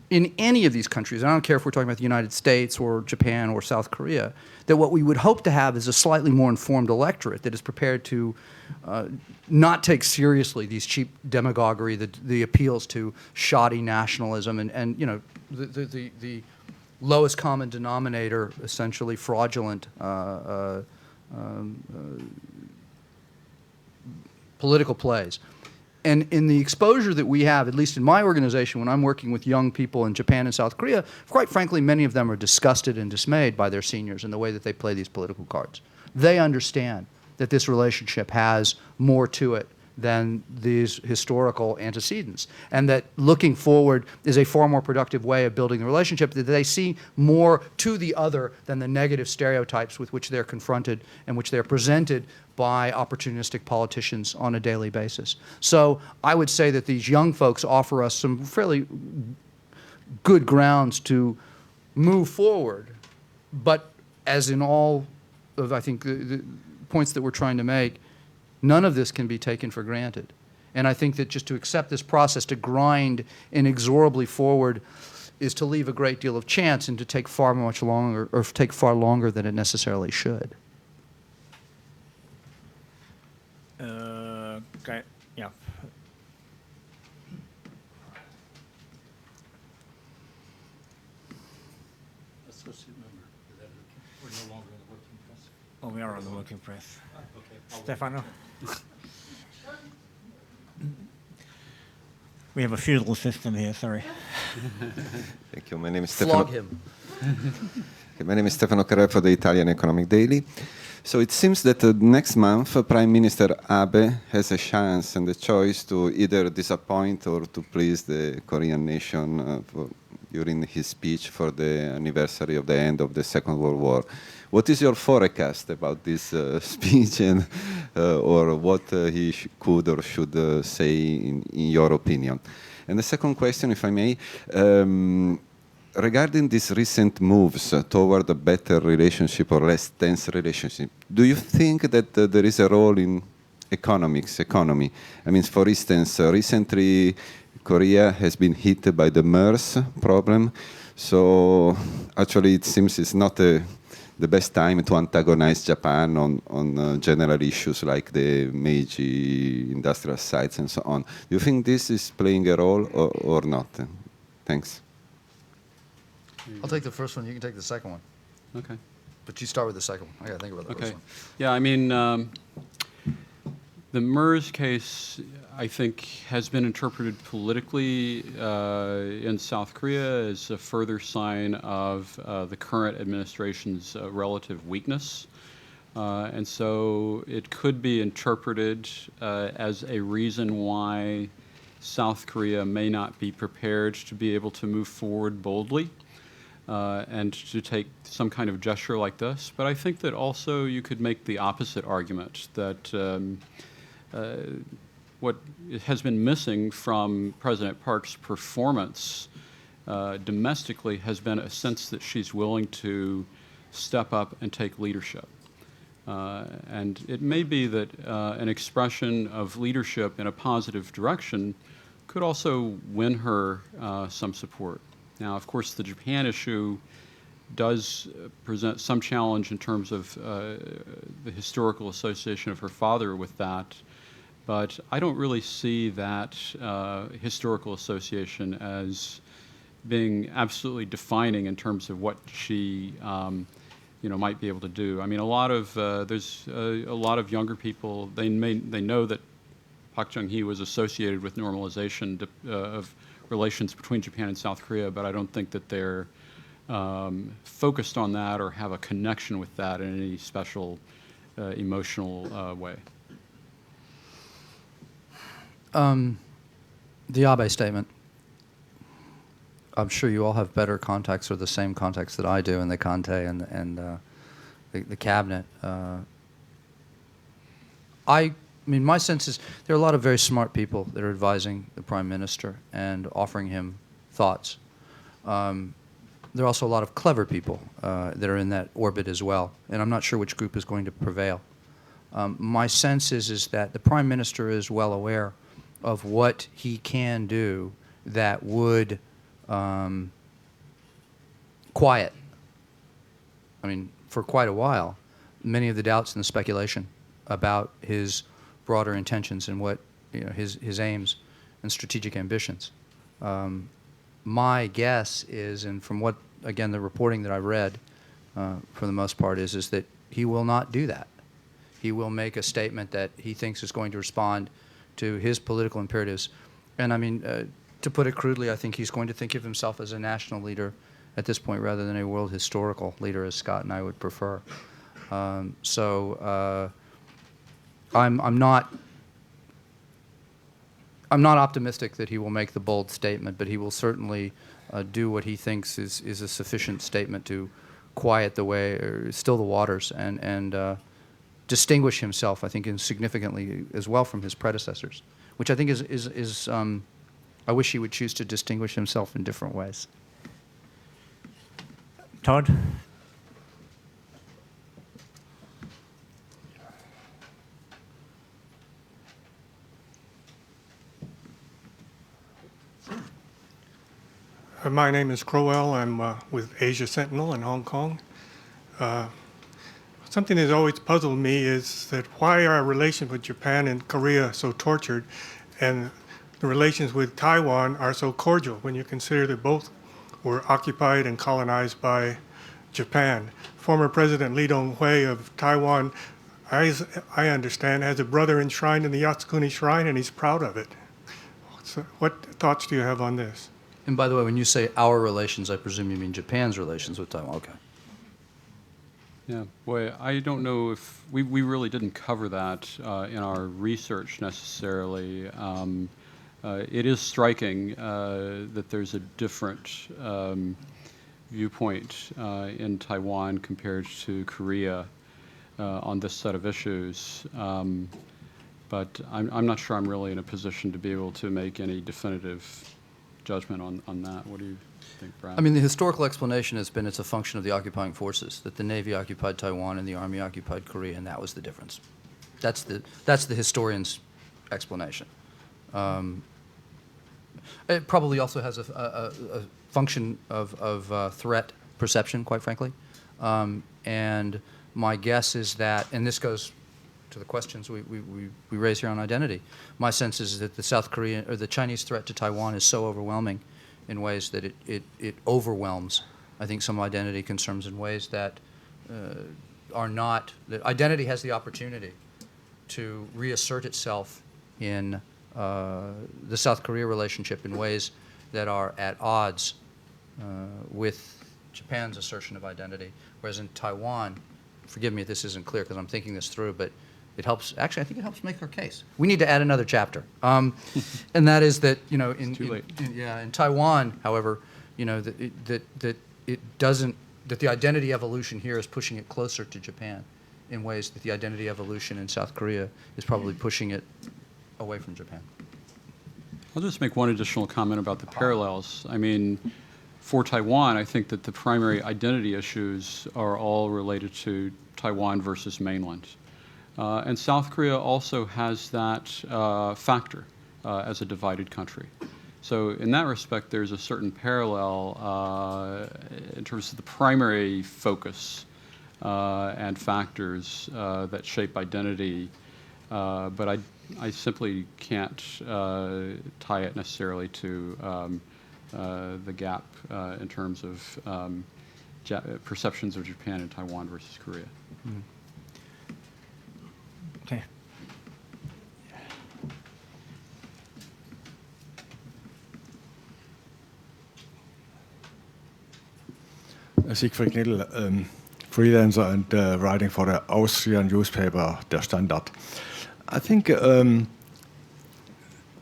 in any of these countries, and I don't care if we're talking about the United States or Japan or South Korea, that what we would hope to have is a slightly more informed electorate that is prepared to not take seriously these cheap demagoguery, the appeals to shoddy nationalism, and the lowest common denominator, essentially fraudulent political plays. And in the exposure that we have, at least in my organization, when I'm working with young people in Japan and South Korea, quite frankly, many of them are disgusted and dismayed by their seniors and the way that they play these political cards. They understand that this relationship has more to it than these historical antecedents, and that looking forward is a far more productive way of building the relationship, that they see more to the other than the negative stereotypes with which they're confronted and which they're presented by opportunistic politicians on a daily basis. So I would say that these young folks offer us some fairly good grounds to move forward, but as in all of, I think, the points that we're trying to make, none of this can be taken for granted. And I think that just to accept this process, to grind inexorably forward, is to leave a great deal of chance and to take far much longer, or take far longer than it necessarily should. Okay, yeah. Oh, we are on the working press. Stefano? We have a feudal system here, sorry. Thank you. My name is Stefano. Flog him. Okay, my name is Stefano Carrera for the Italian Economic Daily. So it seems that next month, Prime Minister Abe has a chance and a choice to either disappoint or to please the Korean nation during his speech for the anniversary of the end of the Second World War. What is your forecast about this speech, and or what he could or should say in your opinion? And the second question, if I may, regarding these recent moves toward a better relationship or less tense relationship, do you think that there is a role in economy? I mean, for instance, recently Korea has been hit by the MERS problem, so actually it seems it's not the best time to antagonize Japan on general issues like the Meiji industrial sites and so on. Do you think this is playing a role or not? Thanks. I'll take the first one. You can take the second one. Okay. But you start with the second one. I got to think about the first one. Yeah, I mean, the MERS case, I think, has been interpreted politically in South Korea as a further sign of the current administration's relative weakness. And so it could be interpreted as a reason why South Korea may not be prepared to be able to move forward boldly and to take some kind of gesture like this. But I think that also you could make the opposite argument, that what has been missing from President Park's performance domestically has been a sense that she's willing to step up and take leadership. And it may be that an expression of leadership in a positive direction could also win her some support. Now, of course, the Japan issue does present some challenge in terms of the historical association of her father with that, but I don't really see that historical association as being absolutely defining in terms of what she might be able to do. I mean, there's a lot of younger people, they know that Park Chung-hee was associated with normalization of relations between Japan and South Korea, but I don't think that they're focused on that or have a connection with that in any special emotional way. The Abe statement. I'm sure you all have better contacts or the same contacts that I do in the Kante and the cabinet. I mean, my sense is there are a lot of very smart people that are advising the Prime Minister and offering him thoughts. There are also a lot of clever people that are in that orbit as well, and I'm not sure which group is going to prevail. My sense is that the Prime Minister is well aware of what he can do that would quiet, I mean, for quite a while, many of the doubts and the speculation about his broader intentions and what, you know, his aims and strategic ambitions. My guess is, and from what, again, the reporting that I've read, for the most part, is that he will not do that. He will make a statement that he thinks is going to respond to his political imperatives. And I mean, to put it crudely, I think he's going to think of himself as a national leader at this point rather than a world historical leader, as Scott and I would prefer. I'm not optimistic that he will make the bold statement, but he will certainly do what he thinks is a sufficient statement to quiet the way, or still the waters, and distinguish himself, I think, significantly as well from his predecessors, which I think is I wish he would choose to distinguish himself in different ways. Todd? My name is Crowell. I'm with Asia Sentinel in Hong Kong. Something that's always puzzled me is that why are our relations with Japan and Korea so tortured, and the relations with Taiwan are so cordial when you consider that both were occupied and colonized by Japan. Former President Lee Dong-hui of Taiwan, I understand, has a brother enshrined in the Yasukuni Shrine, and he's proud of it. So what thoughts do you have on this? And by the way, when you say our relations, I presume you mean Japan's relations with Taiwan. Okay. Yeah, boy, I don't know if we really didn't cover that in our research necessarily. It is striking that there's a different viewpoint in Taiwan compared to Korea on this set of issues. But I'm not sure I'm really in a position to be able to make any definitive judgment on that. What do you think, Brad? I mean, the historical explanation has been it's a function of the occupying forces, that the Navy occupied Taiwan and the Army occupied Korea, and that was the difference. That's the historian's explanation. It probably also has a function of threat perception, quite frankly. And my guess is that, and this goes to the questions we raise here on identity. My sense is that the South Korean or the Chinese threat to Taiwan is so overwhelming in ways that it overwhelms, I think, some identity concerns in ways that are not, that identity has the opportunity to reassert itself in the South Korea relationship in ways that are at odds with Japan's assertion of identity. Whereas in Taiwan, forgive me if this isn't clear because I'm thinking this through, but it helps, actually I think it helps make our case. We need to add another chapter. And that is that, you know, in Taiwan, however, you know, that the identity evolution here is pushing it closer to Japan in ways that the identity evolution in South Korea is probably pushing it away from Japan. I'll just make one additional comment about the parallels. I mean, for Taiwan, I think that the primary identity issues are all related to Taiwan versus mainland. And South Korea also has that factor as a divided country. So in that respect, there's a certain parallel in terms of the primary focus and factors that shape identity. But I simply can't tie it necessarily to the gap in terms of perceptions of Japan and Taiwan versus Korea. Mm-hmm. Okay. Siegfried Knittel, freelancer and writing for the Austrian newspaper Der Standard. I think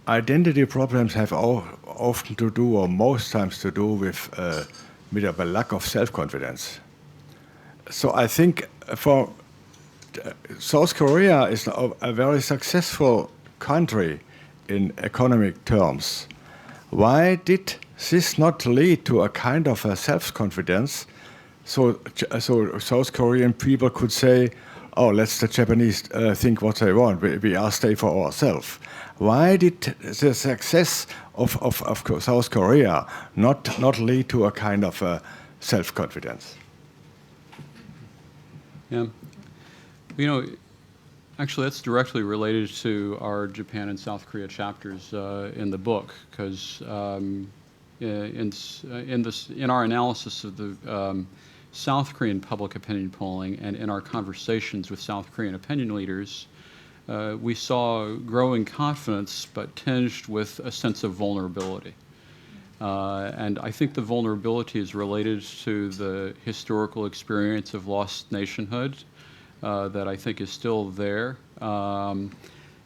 identity problems have often to do, or most times to do, with a lack of self-confidence. So I think for South Korea is a very successful country in economic terms. Why did this not lead to a kind of a self-confidence? So South Korean people could say, "Oh, let's the Japanese think what they want. We are stay for ourselves." Why did the success of South Korea not lead to a kind of self-confidence? Yeah. You know, actually, that's directly related to our Japan and South Korea chapters in the book, because in our analysis of the South Korean public opinion polling and in our conversations with South Korean opinion leaders, we saw growing confidence, but tinged with a sense of vulnerability. And I think the vulnerability is related to the historical experience of lost nationhood that I think is still there,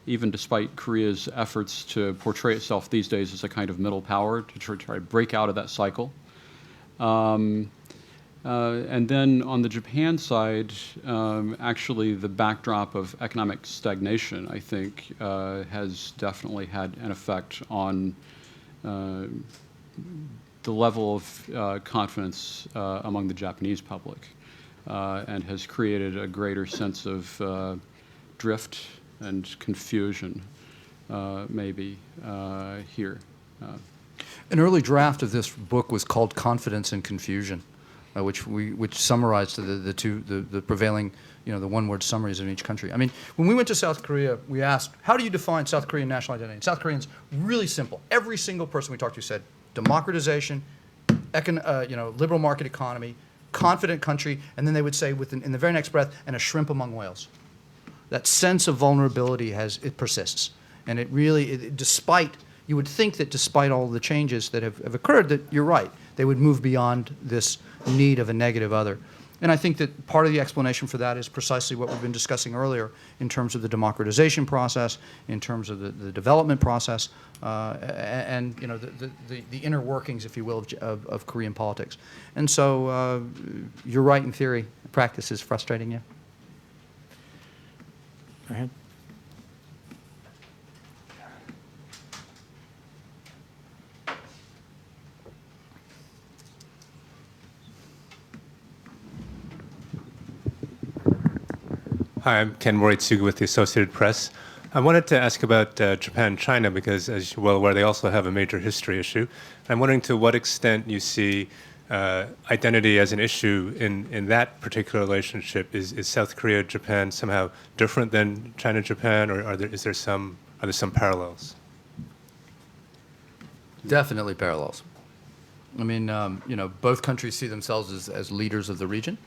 even despite Korea's efforts to portray itself these days as a kind of middle power to try to break out of that cycle. And then on the Japan side, actually the backdrop of economic stagnation, I think, has definitely had an effect on the level of confidence among the Japanese public, and has created a greater sense of drift and confusion, maybe, here. An early draft of this book was called Confidence and Confusion, which summarized the prevailing, the one-word summaries of each country. I mean, when we went to South Korea, we asked, how do you define South Korean national identity? And South Koreans, really simple. Every single person we talked to said, democratization, liberal market economy, confident country, and then they would say in the very next breath, and a shrimp among whales. That sense of vulnerability it persists. And it really, you would think that despite all the changes that have occurred, that you're right, they would move beyond this need of a negative other. And I think that part of the explanation for that is precisely what we've been discussing earlier in terms of the democratization process, in terms of the development process, and the inner workings, if you will, of Korean politics. And so you're right in theory. Practice is frustrating you. Go ahead. Hi, I'm Ken Moritsugu with the Associated Press. I wanted to ask about Japan and China because, as you're well aware, they also have a major history issue. I'm wondering to what extent you see identity as an issue in that particular relationship. Is South Korea, Japan somehow different than China, Japan, or are there some parallels? Definitely parallels. I mean, both countries see themselves as leaders of the region.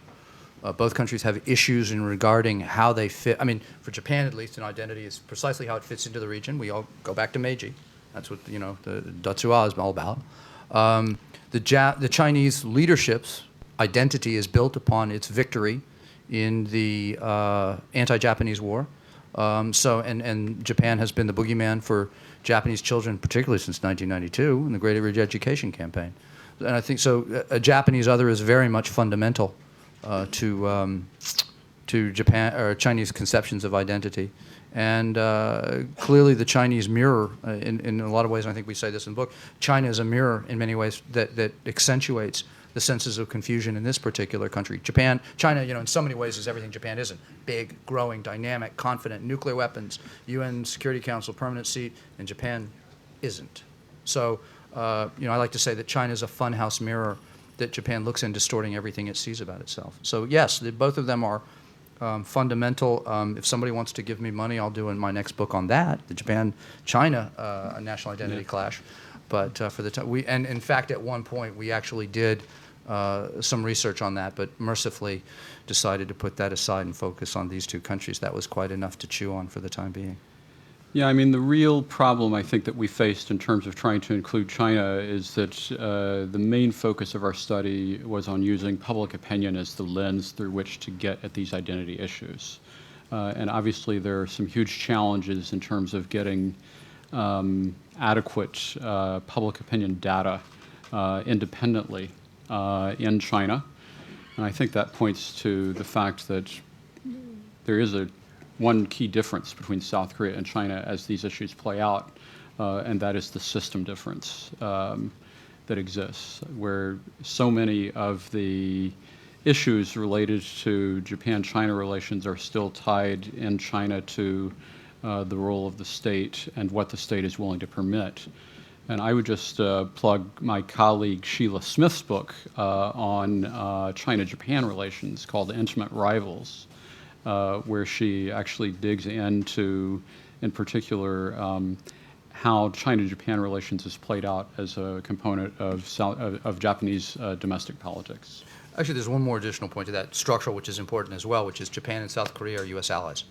Both countries have issues in regarding how they fit. I mean, for Japan at least, an identity is precisely how it fits into the region. We all go back to Meiji. That's what the Datsuwa is all about. The Chinese leadership's identity is built upon its victory in the anti-Japanese war. And Japan has been the boogeyman for Japanese children, particularly since 1992 in the Great Re-Education campaign. And I think so. A Japanese other is very much fundamental to Japan or Chinese conceptions of identity, and clearly the Chinese mirror in a lot of ways. And I think we say this in the book. China is a mirror in many ways that accentuates the senses of confusion in this particular country. China, in so many ways is everything Japan isn't: big, growing, dynamic, confident, nuclear weapons, UN Security Council permanent seat, and Japan isn't. So I like to say that China is a funhouse mirror that Japan looks in, distorting everything it sees about itself. So yes, both of them are fundamental. If somebody wants to give me money, I'll do in my next book on that, the Japan-China national identity clash. But for the time, and in fact, at one point, we actually did some research on that, but mercifully decided to put that aside and focus on these two countries. That was quite enough to chew on for the time being. Yeah, I mean, the real problem I think that we faced in terms of trying to include China is that the main focus of our study was on using public opinion as the lens through which to get at these identity issues. And obviously there are some huge challenges in terms of getting adequate public opinion data independently in China. And I think that points to the fact that there is one key difference between South Korea and China as these issues play out, and that is the system difference that exists, where so many of the issues related to Japan-China relations are still tied in China to the role of the state and what the state is willing to permit. And I would just plug my colleague Sheila Smith's book on China-Japan relations called Intimate Rivals, where she actually digs into, in particular, how China-Japan relations is played out as a component of Japanese domestic politics. Actually, there's one more additional point to that, structural, which is important as well, which is Japan and South Korea are U.S. allies.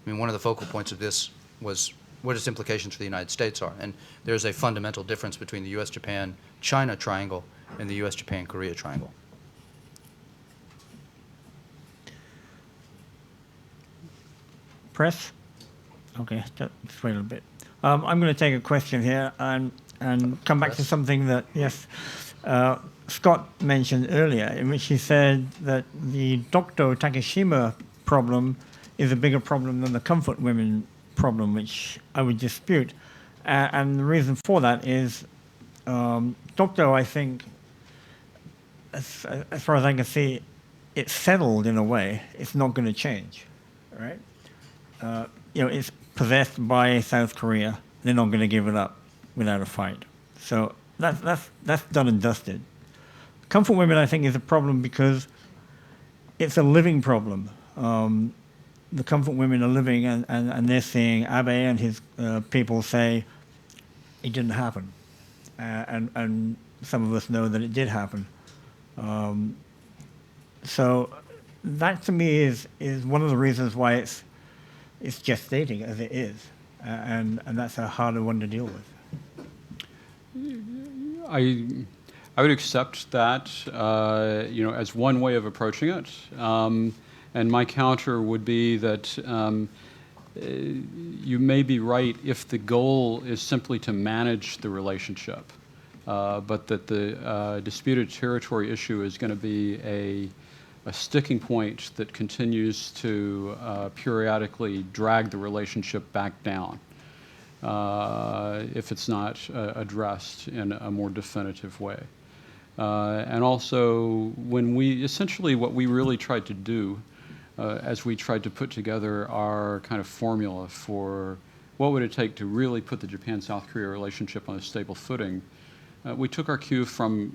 I mean, one of the focal points of this was what its implications for the United States are. And there's a fundamental difference between the U.S.-Japan-China triangle and the U.S.-Japan-Korea triangle. Press? Okay, just wait a little bit. I'm going to take a question here and come back to something that, yes, Scott mentioned earlier, in which he said that the Dokdo Takeshima problem is a bigger problem than the comfort women problem, which I would dispute. And the reason for that is Dokdo, I think, as far as I can see, it's settled in a way. It's not going to change, right? It's possessed by South Korea. They're not going to give it up without a fight. So that's done and dusted. Comfort women, I think, is a problem because it's a living problem. The comfort women are living, and they're seeing Abe and his people say it didn't happen, and some of us know that it did happen. So that, to me, is one of the reasons why it's gestating as it is, and that's a harder one to deal with. I would accept that, as one way of approaching it. And my counter would be that you may be right if the goal is simply to manage the relationship, but that the disputed territory issue is going to be a sticking point that continues to periodically drag the relationship back down if it's not addressed in a more definitive way. And also, what we really tried to do as we tried to put together our kind of formula for what would it take to really put the Japan-South Korea relationship on a stable footing, we took our cue from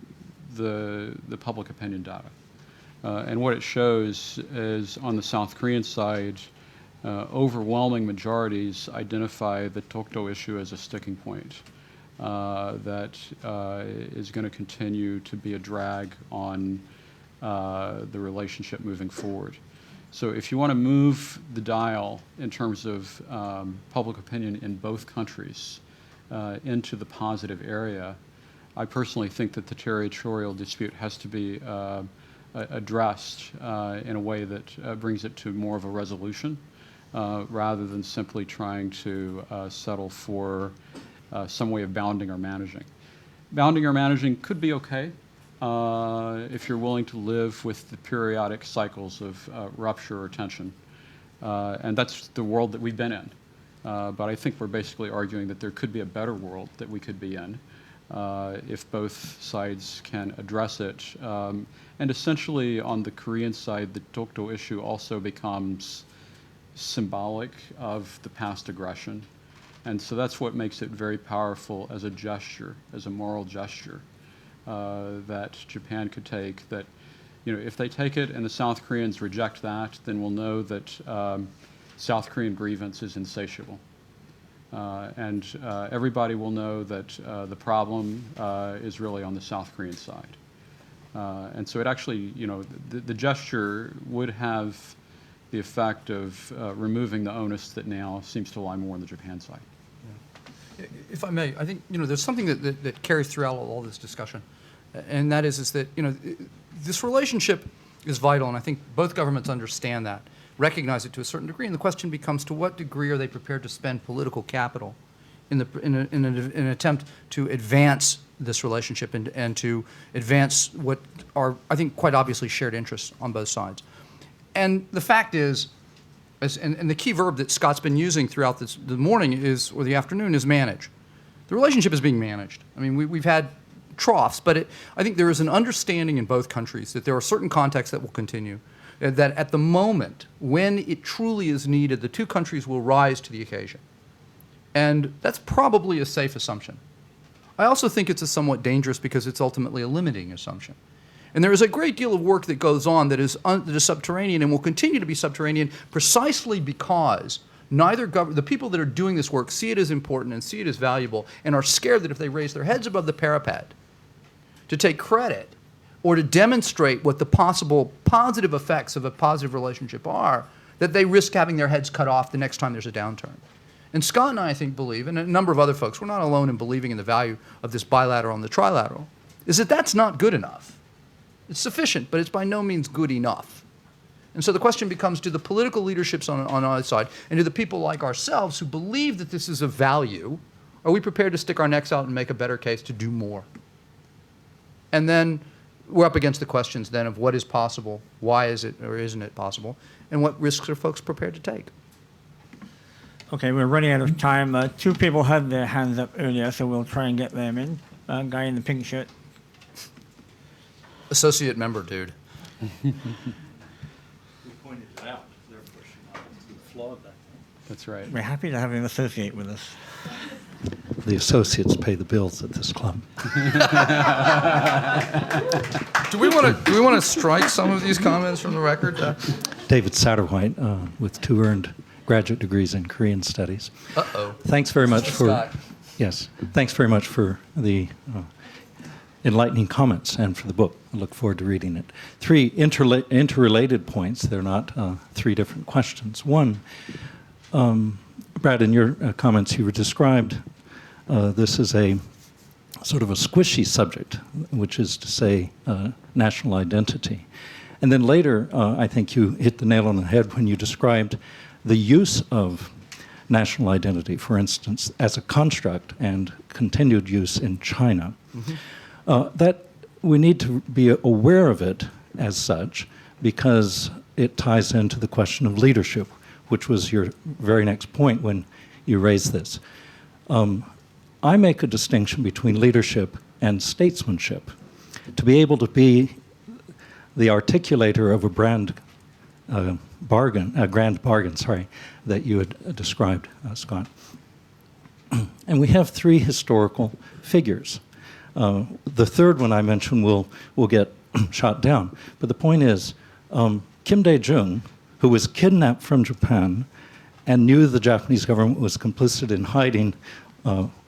the public opinion data. And what it shows is, on the South Korean side, overwhelming majorities identify the Dokdo issue as a sticking point that is going to continue to be a drag on the relationship moving forward. So if you want to move the dial in terms of public opinion in both countries into the positive area, I personally think that the territorial dispute has to be addressed in a way that brings it to more of a resolution rather than simply trying to settle for some way of bounding or managing. Bounding or managing could be okay if you're willing to live with the periodic cycles of rupture or tension. And that's the world that we've been in. But I think we're basically arguing that there could be a better world that we could be in if both sides can address it. And essentially, on the Korean side, the Dokdo issue also becomes symbolic of the past aggression. And so that's what makes it very powerful as a gesture, as a moral gesture, that Japan could take. That, if they take it and the South Koreans reject that, then we'll know that South Korean grievance is insatiable. And everybody will know that the problem is really on the South Korean side. And so it actually, the gesture would have the effect of removing the onus that now seems to lie more on the Japan side. Yeah. If I may, I think there's something that carries throughout all this discussion, and that is that this relationship is vital, and I think both governments understand that, recognize it to a certain degree, and the question becomes, to what degree are they prepared to spend political capital in an attempt to advance this relationship and to advance what are, I think, quite obviously shared interests on both sides. And the fact is, and the key verb that Scott's been using throughout the morning is, or the afternoon, is manage. The relationship is being managed. I mean, we've had troughs, but I think there is an understanding in both countries that there are certain contexts that will continue, that at the moment, when it truly is needed, the two countries will rise to the occasion. And that's probably a safe assumption. I also think it's a somewhat dangerous because it's ultimately a limiting assumption. And there is a great deal of work that goes on that is subterranean and will continue to be subterranean precisely because the people that are doing this work see it as important and see it as valuable and are scared that if they raise their heads above the parapet to take credit or to demonstrate what the possible positive effects of a positive relationship are, that they risk having their heads cut off the next time there's a downturn. And Scott and I think believe, and a number of other folks, we're not alone in believing in the value of this bilateral and the trilateral, is that that's not good enough. It's sufficient, but it's by no means good enough. And so the question becomes, do the political leaderships on either side, and do the people like ourselves who believe that this is of value, are we prepared to stick our necks out and make a better case to do more? And then we're up against the questions then of what is possible, why is it or isn't it possible, and what risks are folks prepared to take? Okay, we're running out of time. Two people had their hands up earlier, so we'll try and get them in. Guy in the pink shirt. Associate member, dude. We pointed it out, therefore she might be flawed that. That's right. We're happy to have him associate with us. The associates pay the bills at this club. Do we want to strike some of these comments from the record? David Satterwhite, with 2 earned graduate degrees in Korean studies. Uh-oh. Thanks very much for Scott. yes. Thanks very much for the enlightening comments and for the book. I look forward to reading it. 3 interrelated points. They're not 3 different questions. One, Brad, in your comments, you were described this is a sort of a squishy subject, which is to say national identity. And then later, I think you hit the nail on the head when you described the use of national identity, for instance, as a construct and continued use in China. Mm-hmm. That we need to be aware of it as such because it ties into the question of leadership, which was your very next point when you raised this. I make a distinction between leadership and statesmanship. To be able to be the articulator of a grand bargain, that you had described, Scott. And we have 3 historical figures. The third one I mentioned will get shot down. But the point is, Kim Dae-jung, who was kidnapped from Japan and knew the Japanese government was complicit in hiding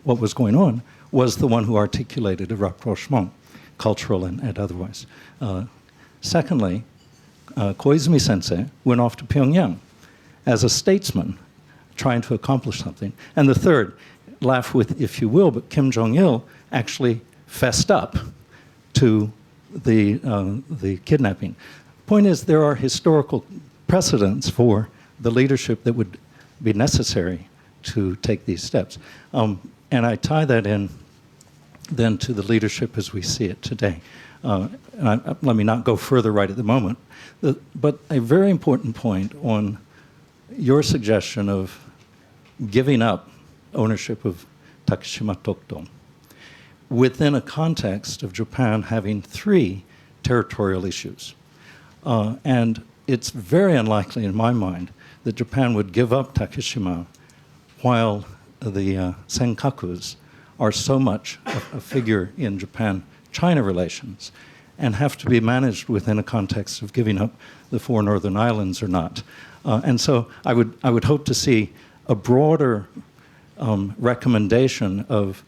what was going on, was the one who articulated a rapprochement, cultural and otherwise. Secondly, Koizumi Sensei went off to Pyongyang as a statesman trying to accomplish something. And the third, laugh with if you will, but Kim Jong-il actually fessed up to the kidnapping. Point is, there are historical precedents for the leadership that would be necessary to take these steps. And I tie that in then to the leadership as we see it today. Let me not go further right at the moment, but a very important point on your suggestion of giving up ownership of Takeshima Tokto within a context of Japan having 3 territorial issues. And it's very unlikely in my mind that Japan would give up Takeshima while the Senkakus are so much a figure in Japan-China relations and have to be managed within a context of giving up the 4 northern islands or not. And so I would hope to see a broader recommendation of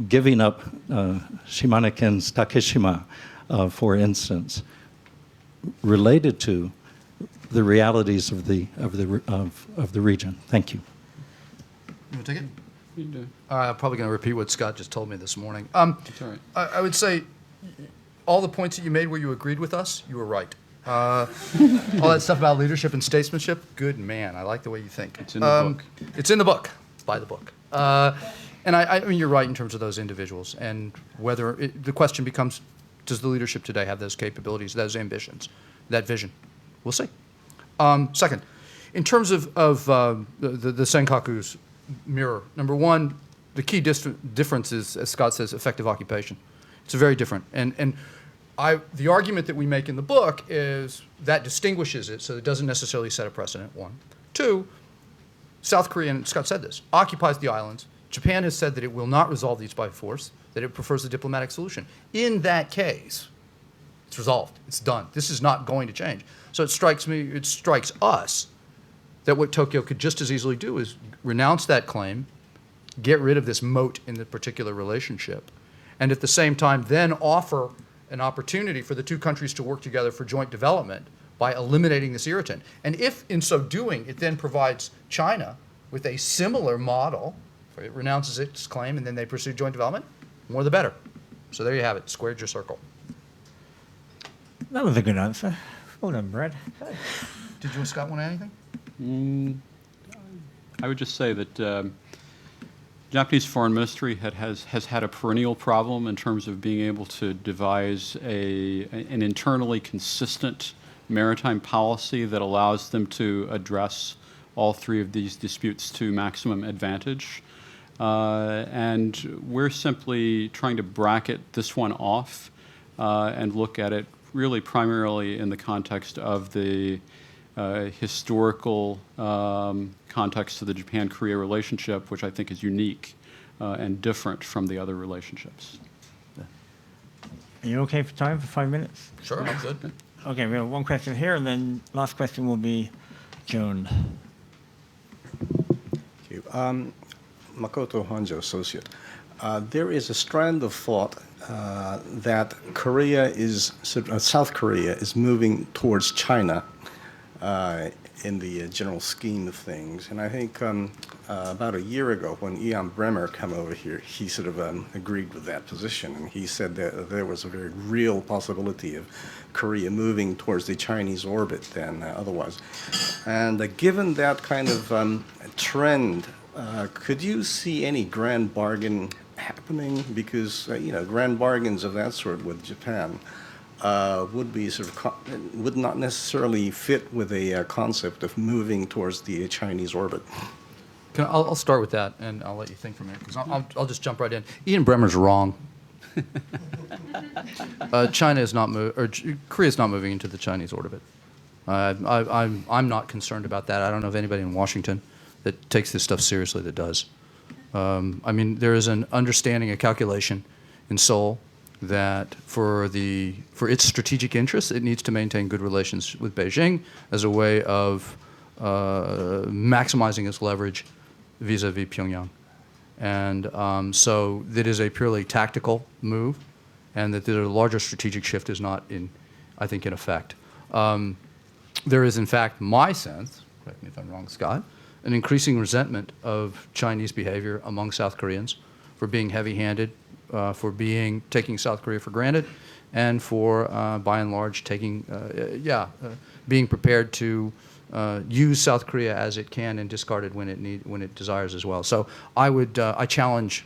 giving up Shimaneken's Takeshima, for instance, related to the realities of the region. Thank you. You want to take it? You do. I'm probably going to repeat what Scott just told me this morning. That's all right. I would say all the points that you made where you agreed with us, you were right. All that stuff about leadership and statesmanship, good man. I like the way you think. It's in the book. It's in the book. Buy the book. And I mean, you're right in terms of those individuals, and whether the question becomes, does the leadership today have those capabilities, those ambitions, that vision? We'll see. Second, in terms of the Senkaku's mirror, number one, the key difference is, as Scott says, effective occupation. It's very different. And the argument that we make in the book is that distinguishes it, so it doesn't necessarily set a precedent, one. Two, South Korea, and Scott said this, occupies the islands. Japan has said that it will not resolve these by force, that it prefers a diplomatic solution. In that case, it's resolved. It's done. This is not going to change. So it strikes us that what Tokyo could just as easily do is renounce that claim, get rid of this moat in the particular relationship, and at the same time then offer an opportunity for the two countries to work together for joint development by eliminating this irritant. And if in so doing it then provides China with a similar model, it renounces its claim and then they pursue joint development, more the better. So there you have it, squared your circle. That was a good answer. Well done, Brad. Did you and Scott want to add anything? I would just say that Japanese foreign ministry has had a perennial problem in terms of being able to devise an internally consistent maritime policy that allows them to address all three of these disputes to maximum advantage. And we're simply trying to bracket this one off and look at it really primarily in the context of the historical context of the Japan-Korea relationship, which I think is unique and different from the other relationships. Are you okay for time for 5 minutes? Sure, I'm good. Okay, we have one question here, and then last question will be Joan. Thank you. Makoto Honjo, associate. There is a strand of thought that South Korea is moving towards China in the general scheme of things. And I think about a year ago when Ian Bremmer came over here, he sort of agreed with that position. And he said that there was a very real possibility of Korea moving towards the Chinese orbit than otherwise. And given that kind of trend, could you see any grand bargain happening? Because grand bargains of that sort with Japan would be would not necessarily fit with a concept of moving towards the Chinese orbit. I'll start with that, and I'll let you think for a minute, because I'll just jump right in. Ian Bremmer's wrong. China is not Korea is not moving into the Chinese orbit. I'm not concerned about that. I don't know of anybody in Washington that takes this stuff seriously that does. I mean, there is an understanding, a calculation in Seoul that for its strategic interests, it needs to maintain good relations with Beijing as a way of maximizing its leverage vis-a-vis Pyongyang. And so that is a purely tactical move, and that the larger strategic shift is not, I think, in effect. There is, in fact, my sense, correct me if I'm wrong, Scott, an increasing resentment of Chinese behavior among South Koreans for being heavy-handed, for taking South Korea for granted, and for, by and large, being prepared to use South Korea as it can and discard it when it desires as well. So I challenge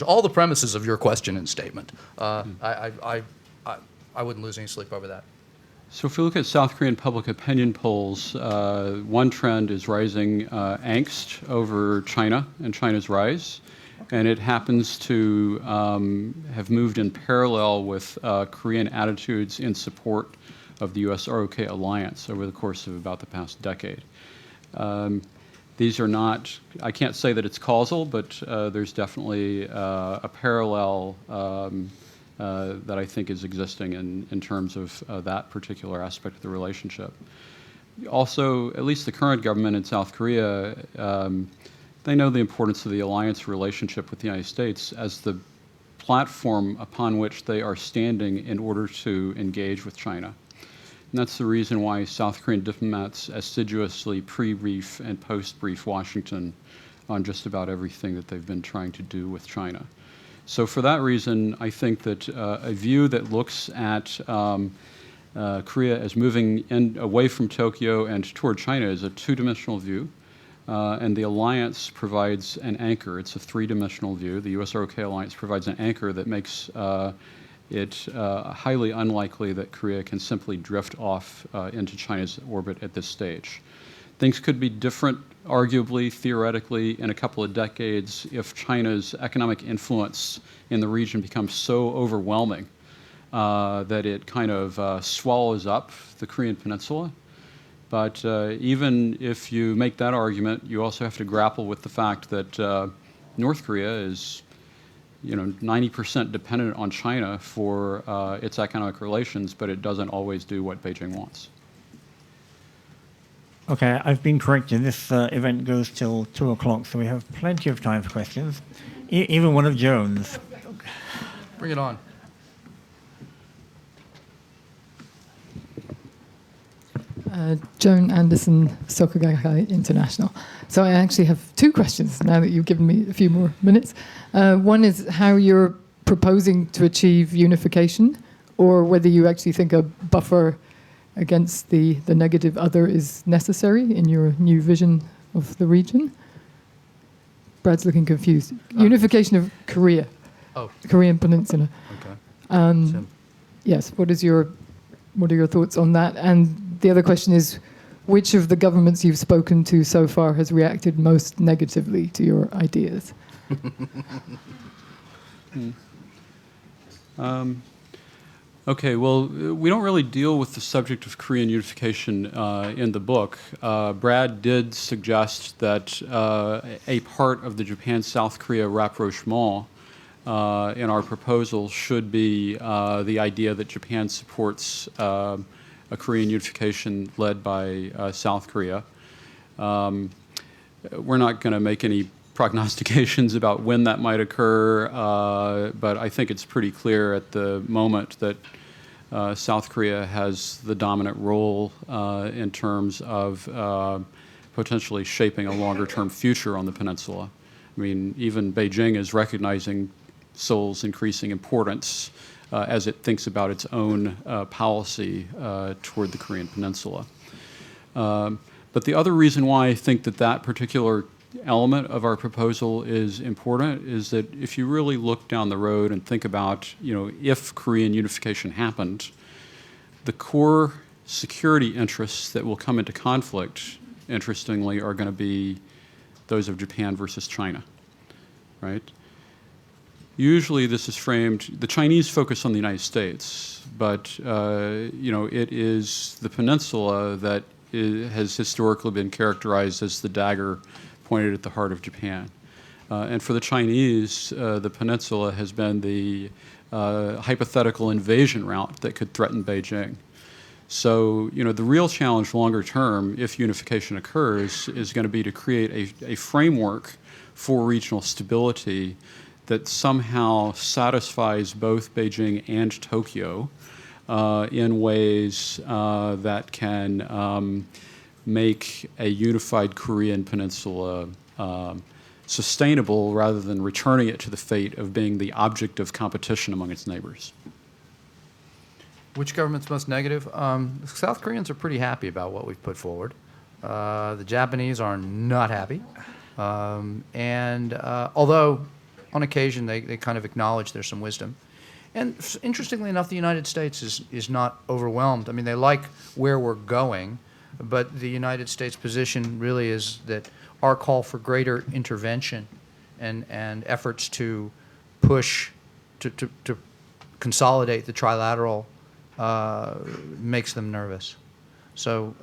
all the premises of your question and statement. I wouldn't lose any sleep over that. So if we look at South Korean public opinion polls, one trend is rising angst over China and China's rise. And it happens to have moved in parallel with Korean attitudes in support of the U.S.-ROK alliance over the course of about the past decade. These are not, I can't say that it's causal, but there's definitely a parallel that I think is existing in terms of that particular aspect of the relationship. Also, at least the current government in South Korea, they know the importance of the alliance relationship with the United States as the platform upon which they are standing in order to engage with China. And that's the reason why South Korean diplomats assiduously pre-brief and post-brief Washington on just about everything that they've been trying to do with China. So for that reason, I think that a view that looks at Korea as moving away from Tokyo and toward China is a two-dimensional view. And the alliance provides an anchor. It's a three-dimensional view. The US-ROK alliance provides an anchor that makes it highly unlikely that Korea can simply drift off into China's orbit at this stage. Things could be different, arguably, theoretically, in a couple of decades if China's economic influence in the region becomes so overwhelming that it kind of swallows up the Korean Peninsula. But even if you make that argument, you also have to grapple with the fact that North Korea is 90% dependent on China for its economic relations, but it doesn't always do what Beijing wants. Okay, I've been corrected. This event goes till 2 o'clock, so we have plenty of time for questions. Even one of Joan's. Bring it on. Joan Anderson, Sokogakai International. So I actually have two questions now that you've given me a few more minutes. One is how you're proposing to achieve unification, or whether you actually think a buffer against the negative other is necessary in your new vision of the region. Brad's looking confused. Unification of Korea, the Korean Peninsula. Okay. Yes, what are your thoughts on that? And the other question is, which of the governments you've spoken to so far has reacted most negatively to your ideas? Okay, well, we don't really deal with the subject of Korean unification in the book. Brad did suggest that a part of the Japan-South Korea rapprochement in our proposal should be the idea that Japan supports a Korean unification led by South Korea. We're not going to make any prognostications about when that might occur, but I think it's pretty clear at the moment that South Korea has the dominant role in terms of potentially shaping a longer-term future on the peninsula. I mean, even Beijing is recognizing Seoul's increasing importance as it thinks about its own policy toward the Korean Peninsula. But the other reason why I think that that particular element of our proposal is important is that if you really look down the road and think about, if Korean unification happened, the core security interests that will come into conflict, interestingly, are going to be those of Japan versus China, right? Usually this is framed, the Chinese focus on the United States, but it is the peninsula that has historically been characterized as the dagger pointed at the heart of Japan. And for the Chinese, the peninsula has been the hypothetical invasion route that could threaten Beijing. So, the real challenge longer term, if unification occurs, is going to be to create a framework for regional stability that somehow satisfies both Beijing and Tokyo in ways that can make a unified Korean peninsula sustainable rather than returning it to the fate of being the object of competition among its neighbors. Which government's most negative? South Koreans are pretty happy about what we've put forward. The Japanese are not happy. Although on occasion they kind of acknowledge there's some wisdom. And interestingly enough, the United States is not overwhelmed. I mean, they like where we're going, but the United States position really is that our call for greater intervention and efforts to push, to consolidate the trilateral makes them nervous. So,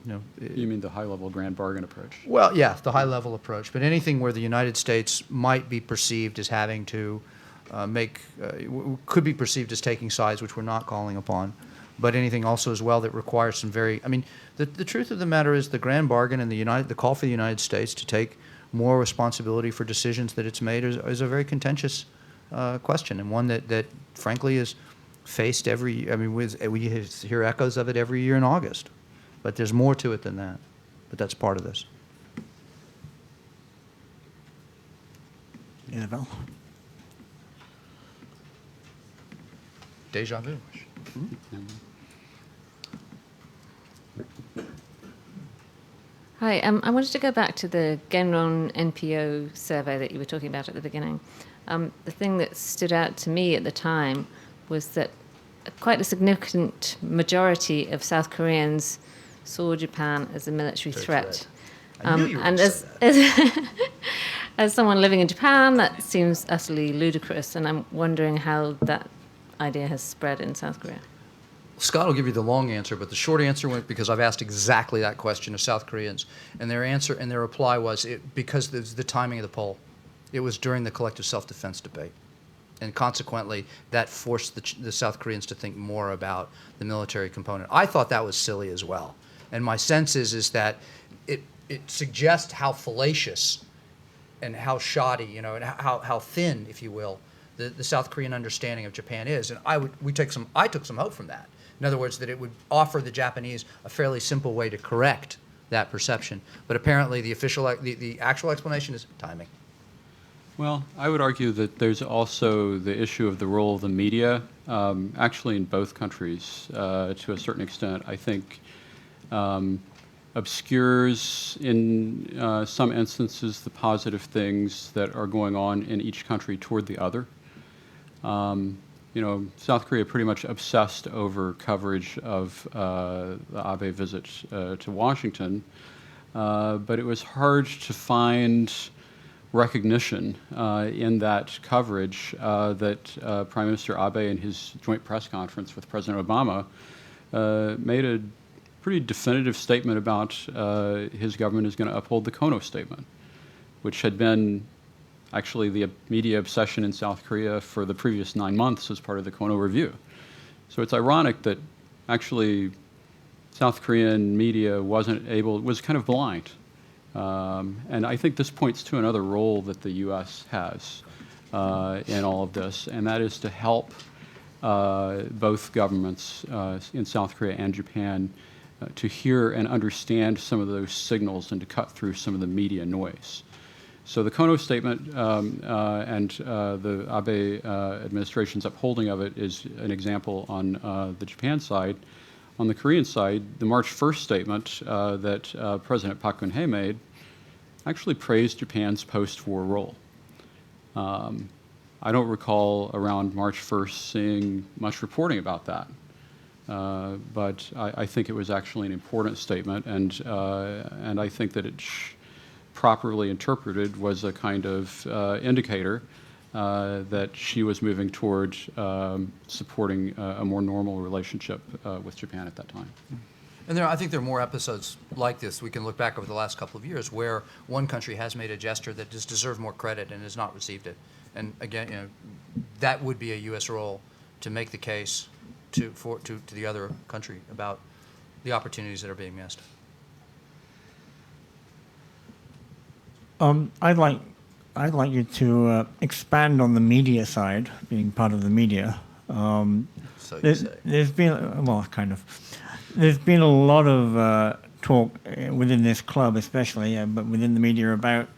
You mean the high-level grand bargain approach? Well, yeah, the high-level approach. But anything where the United States might be perceived as having to could be perceived as taking sides, which we're not calling upon, but anything also as well that requires some the truth of the matter is the grand bargain and the call for the United States to take more responsibility for decisions that it's made is a very contentious question, and one that frankly is faced we hear echoes of it every year in August, but there's more to it than that, but that's part of this. Annabelle? Deja vu. Hi, I wanted to go back to the Genron NPO survey that you were talking about at the beginning. The thing that stood out to me at the time was that quite a significant majority of South Koreans saw Japan as a military threat. I knew you were and gonna say as someone living in Japan, that seems utterly ludicrous, and I'm wondering how that idea has spread in South Korea. Scott will give you the long answer, but the short answer went because I've asked exactly that question of South Koreans, and their answer and their reply was because of the timing of the poll. It was during the collective self-defense debate, and consequently, that forced the South Koreans to think more about the military component. I thought that was silly as well, and my sense is that it suggests how fallacious and how shoddy, and how thin, if you will, the South Korean understanding of Japan is, and I took some hope from that. In other words, that it would offer the Japanese a fairly simple way to correct that perception. But apparently, the actual explanation is timing. Well, I would argue that there's also the issue of the role of the media, actually in both countries, to a certain extent. I think obscures in some instances the positive things that are going on in each country toward the other. South Korea pretty much obsessed over coverage of the Abe visit to Washington, but it was hard to find recognition in that coverage that Prime Minister Abe in his joint press conference with President Obama made a pretty definitive statement about his government is going to uphold the Kono Statement, which had been actually the media obsession in South Korea for the previous 9 months as part of the Kono Review. So it's ironic that actually South Korean media was kind of blind. And I think this points to another role that the U.S. has in all of this, and that is to help both governments in South Korea and Japan to hear and understand some of those signals and to cut through some of the media noise. So the Kono Statement and the Abe administration's upholding of it is an example on the Japan side. On the Korean side, the March 1st statement that President Park Geun-hye made actually praised Japan's post-war role. I don't recall around March 1st seeing much reporting about that, but I think it was actually an important statement, and I think that it properly interpreted was a kind of indicator that she was moving toward supporting a more normal relationship with Japan at that time. And I think there are more episodes like this. We can look back over the last couple of years where one country has made a gesture that has deserved more credit and has not received it. And again, that would be a U.S. role to make the case to the other country about the opportunities that are being missed. I'd like you to expand on the media side, being part of the media. So you say. There's been a lot of talk within this club, especially, but within the media about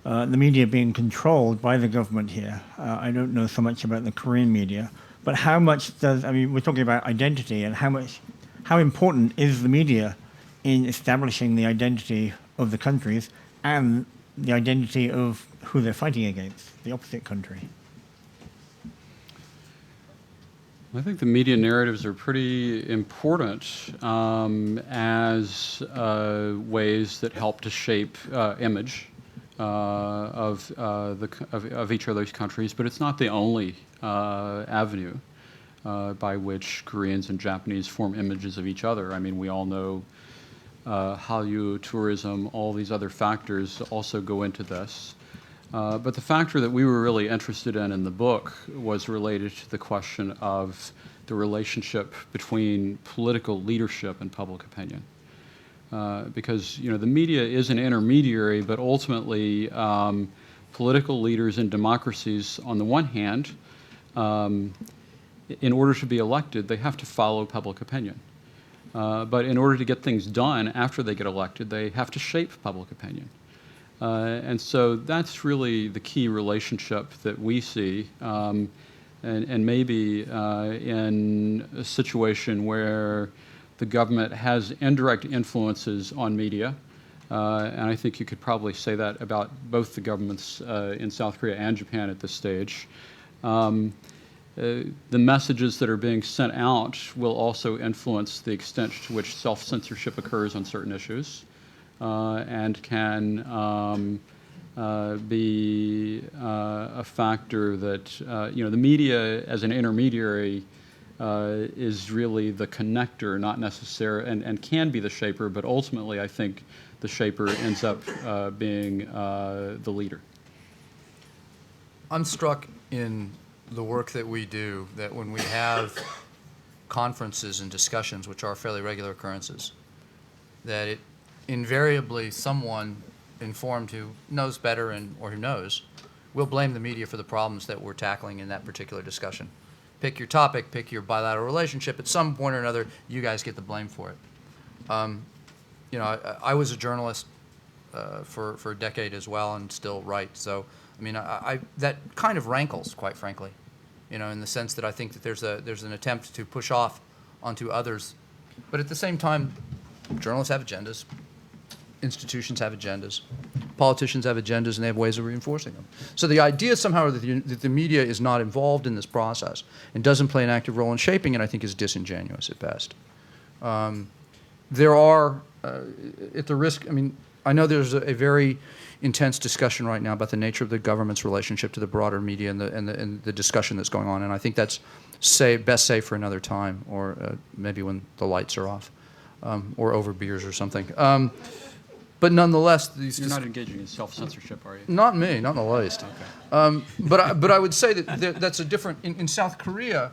the media being controlled by the government here. I don't know so much about the Korean media, but how much we're talking about identity, and how important is the media in establishing the identity of the countries and the identity of who they're fighting against, the opposite country? I think the media narratives are pretty important as ways that help to shape image of each of those countries, but it's not the only avenue by which Koreans and Japanese form images of each other. I mean, we all know Hallyu, tourism, all these other factors also go into this. But the factor that we were really interested in the book was related to the question of the relationship between political leadership and public opinion. Because the media is an intermediary, but ultimately political leaders in democracies, on the one hand, in order to be elected, they have to follow public opinion. But in order to get things done after they get elected, they have to shape public opinion. And so that's really the key relationship that we see. And maybe in a situation where the government has indirect influences on media, And I think you could probably say that about both the governments in South Korea and Japan at this stage. The messages that are being sent out will also influence the extent to which self-censorship occurs on certain issues, and can be a factor that, the media as an intermediary is really the connector, not necessarily, and can be the shaper, but ultimately I think the shaper ends up being the leader. I'm struck in the work that we do that when we have conferences and discussions, which are fairly regular occurrences, that it invariably someone informed who knows better or who knows will blame the media for the problems that we're tackling in that particular discussion. Pick your topic, pick your bilateral relationship. At some point or another, you guys get the blame for it. I was a journalist for a decade as well, and still write. So, I mean, that kind of rankles, quite frankly, in the sense that I think that there's an attempt to push off onto others. But at the same time, journalists have agendas, institutions have agendas, politicians have agendas, and they have ways of reinforcing them. So the idea somehow that the media is not involved in this process and doesn't play an active role in shaping it, I think, is disingenuous at best. There are, at the risk, I mean, I know there's a very intense discussion right now about the nature of the government's relationship to the broader media and the discussion that's going on, and I think that's best saved for another time, or maybe when the lights are off, or over beers or something. But nonetheless, you're not engaging in self-censorship, are you? Not me, not in the least. Okay. But I would say that that's a different in South Korea.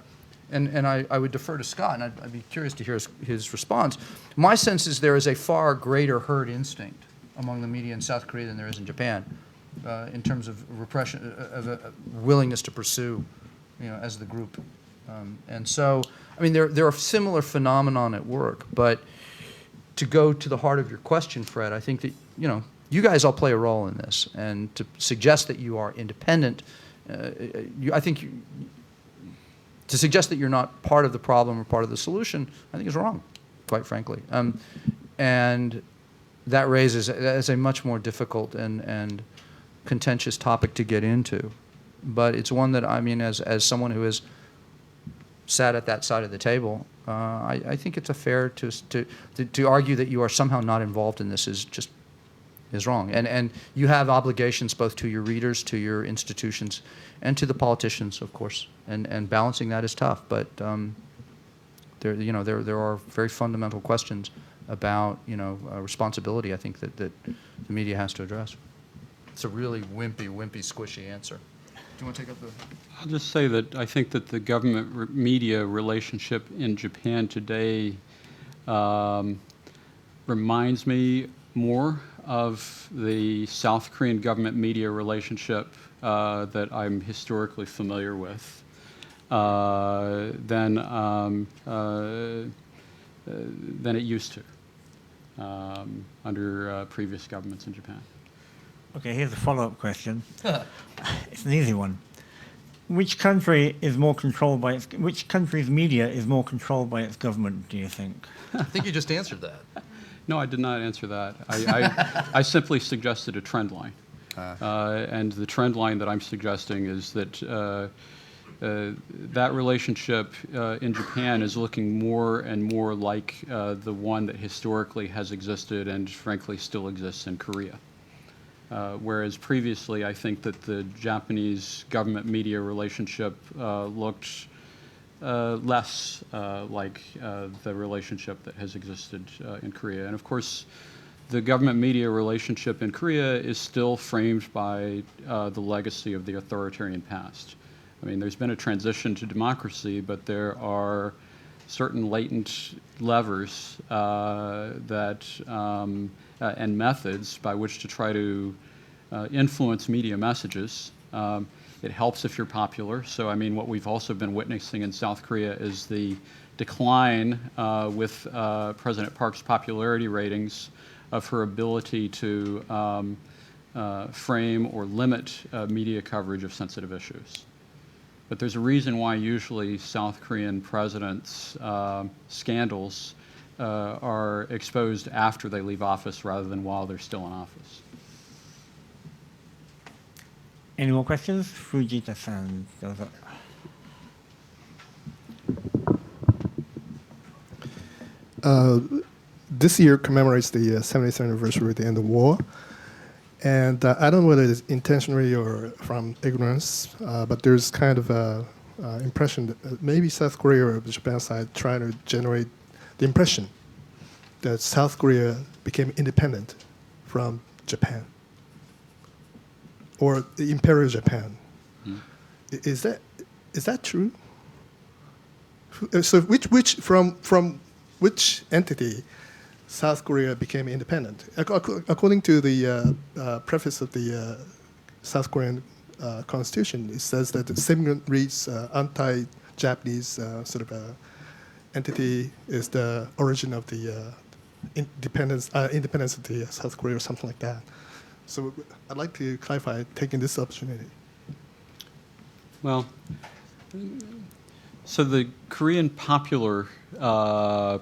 And I would defer to Scott, and I'd be curious to hear his response. My sense is there is a far greater herd instinct among the media in South Korea than there is in Japan, in terms of repression, of a willingness to pursue, as the group. And so, I mean, there are similar phenomenon at work. But to go to the heart of your question, Fred, I think that you guys all play a role in this, and to suggest that you are independent, to suggest that you're not part of the problem or part of the solution, I think is wrong, quite frankly. And that raises as a much more difficult and contentious topic to get into. But it's one that, I mean, as someone who has sat at that side of the table, I think it's a fair to argue that you are somehow not involved in this is wrong. And you have obligations both to your readers, to your institutions, and to the politicians, of course. And balancing that is tough. But there are very fundamental questions about responsibility, I think, that the media has to address. It's a really wimpy, squishy answer. Do you want to take up the... I'll just say that I think that the government-media relationship in Japan today reminds me more of the South Korean government-media relationship that I'm historically familiar with than it used to under previous governments in Japan. Okay, here's a follow-up question. It's an easy one. Which country is more controlled by which country's media is more controlled by its government, do you think? I think you just answered that. No, I did not answer that. I simply suggested a trend line. And the trend line that I'm suggesting is that that relationship in Japan is looking more and more like the one that historically has existed and frankly still exists in Korea. Whereas previously, I think that the Japanese government-media relationship looked less like the relationship that has existed in Korea. And of course, the government-media relationship in Korea is still framed by the legacy of the authoritarian past. I mean, there's been a transition to democracy, but there are certain latent levers and methods by which to try to influence media messages. It helps if you're popular. So, I mean, what we've also been witnessing in South Korea is the decline with President Park's popularity ratings of her ability to frame or limit media coverage of sensitive issues. But there's a reason why usually South Korean presidents' scandals are exposed after they leave office rather than while they're still in office. Any more questions? Fujita-san, dozo. This year commemorates the 70th anniversary of the end of the war. And I don't know whether it's intentionally or from ignorance, but there's kind of a impression that maybe South Korea or the Japan side trying to generate the impression that South Korea became independent from Japan or the Imperial Japan. Is that true? So from which entity South Korea became independent? According to the preface of the South Korean constitution, it says that the same reads anti-Japanese sort of entity is the origin of the independence of the South Korea or something like that. So I'd like to clarify, taking this opportunity. Well, so the Korean popular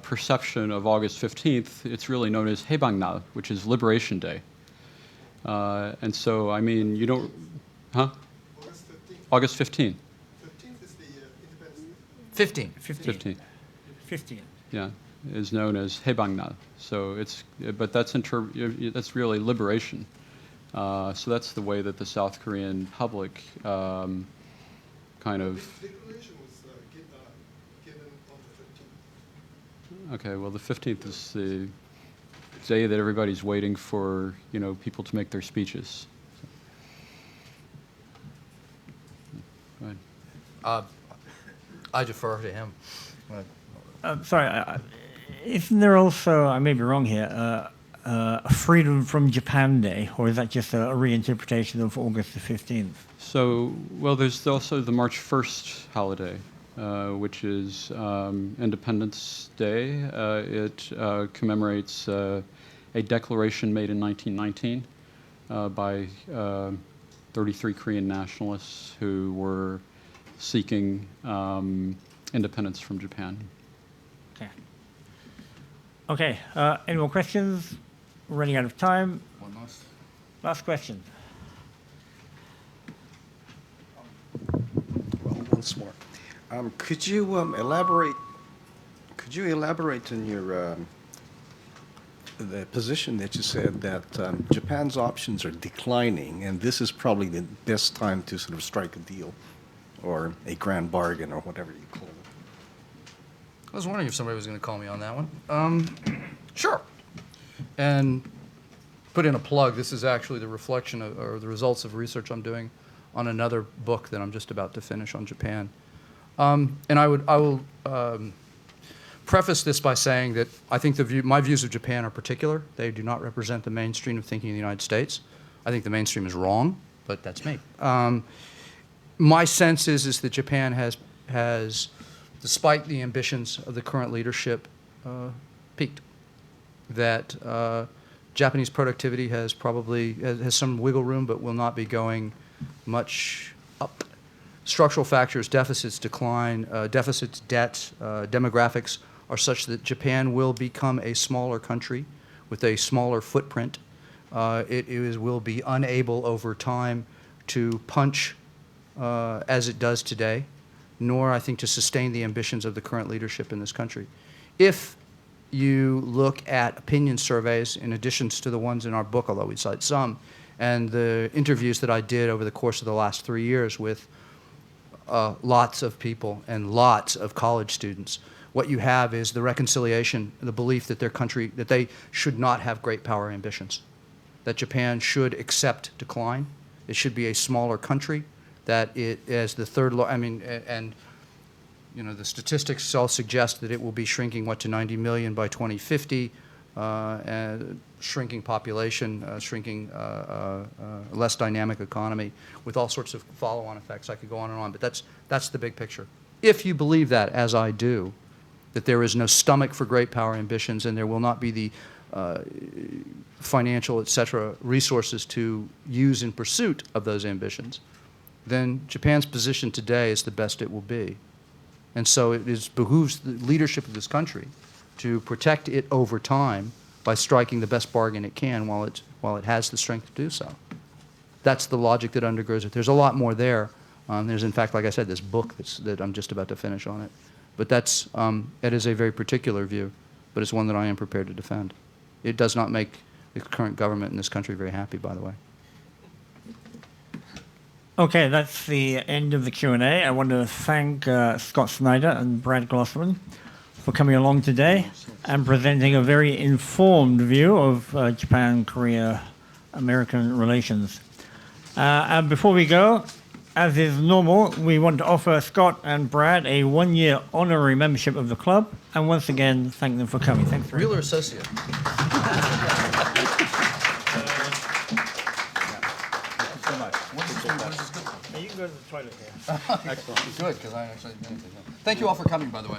perception of August 15th, it's really known as Haebangnal, which is Liberation Day. And so, I mean, you don't, huh? August 15th. 15th is the independence. 15. 15. Yeah, is known as Haebangnal. So it's, but that's really liberation. So that's the way that the South Korean public kind of. The declaration was given on the 15th. Okay, well, the 15th is the day that everybody's waiting for, people to make their speeches. Go ahead. I defer to him. Sorry, isn't there also, I may be wrong here, a Freedom from Japan Day, or is that just a reinterpretation of August the 15th? So, well, there's also the March 1st holiday, which is Independence Day. It commemorates a declaration made in 1919 by 33 Korean nationalists who were seeking independence from Japan. Okay, any more questions? We're running out of time. One Last question. Well, once more. Could you elaborate? Could you elaborate on your the position that you said that Japan's options are declining, and this is probably the best time to sort of strike a deal, or a grand bargain, or whatever you call it? I was wondering if somebody was going to call me on that one. Sure. And put in a plug. This is actually the reflection of, or the results of research I'm doing on another book that I'm just about to finish on Japan. And I will preface this by saying that I think my views of Japan are particular. They do not represent the mainstream of thinking in the United States. I think the mainstream is wrong, but that's me. My sense is that Japan has, despite the ambitions of the current leadership, peaked. That Japanese productivity has some wiggle room, but will not be going much up. Structural factors, deficits, decline, deficits, debt, demographics are such that Japan will become a smaller country with a smaller footprint. It will be unable over time to punch as it does today, nor I think to sustain the ambitions of the current leadership in this country. If you look at opinion surveys, in addition to the ones in our book, although we cite some, and the interviews that I did over the course of the last 3 years with lots of people and lots of college students, what you have is the reconciliation, the belief that their country, that they should not have great power ambitions, that Japan should accept decline, it should be a smaller country, that it as the third, and the statistics all suggest that it will be shrinking, to 90 million by 2050, shrinking population, shrinking less dynamic economy, with all sorts of follow-on effects. I could go on and on, but that's the big picture. If you believe that, as I do, that there is no stomach for great power ambitions and there will not be the financial, et cetera, resources to use in pursuit of those ambitions, then Japan's position today is the best it will be. And so it behooves the leadership of this country to protect it over time by striking the best bargain it can while it has the strength to do so. That's the logic that undergirds it. There's a lot more there. There's, in fact, like I said, this book that I'm just about to finish on it. But that is a very particular view, but it's one that I am prepared to defend. It does not make the current government in this country very happy, by the way. Okay, that's the end of the Q&A. I want to thank Scott Snyder and Brad Glosserman for coming along today and presenting a very informed view of Japan-Korea-American relations. And before we go, as is normal, we want to offer Scott and Brad a one-year honorary membership of the club, and once again, thank them for coming. Thanks very Real or much. associate? You can go to the toilet here. Excellent. Good, because I actually didn't. Thank you all for coming, by the way.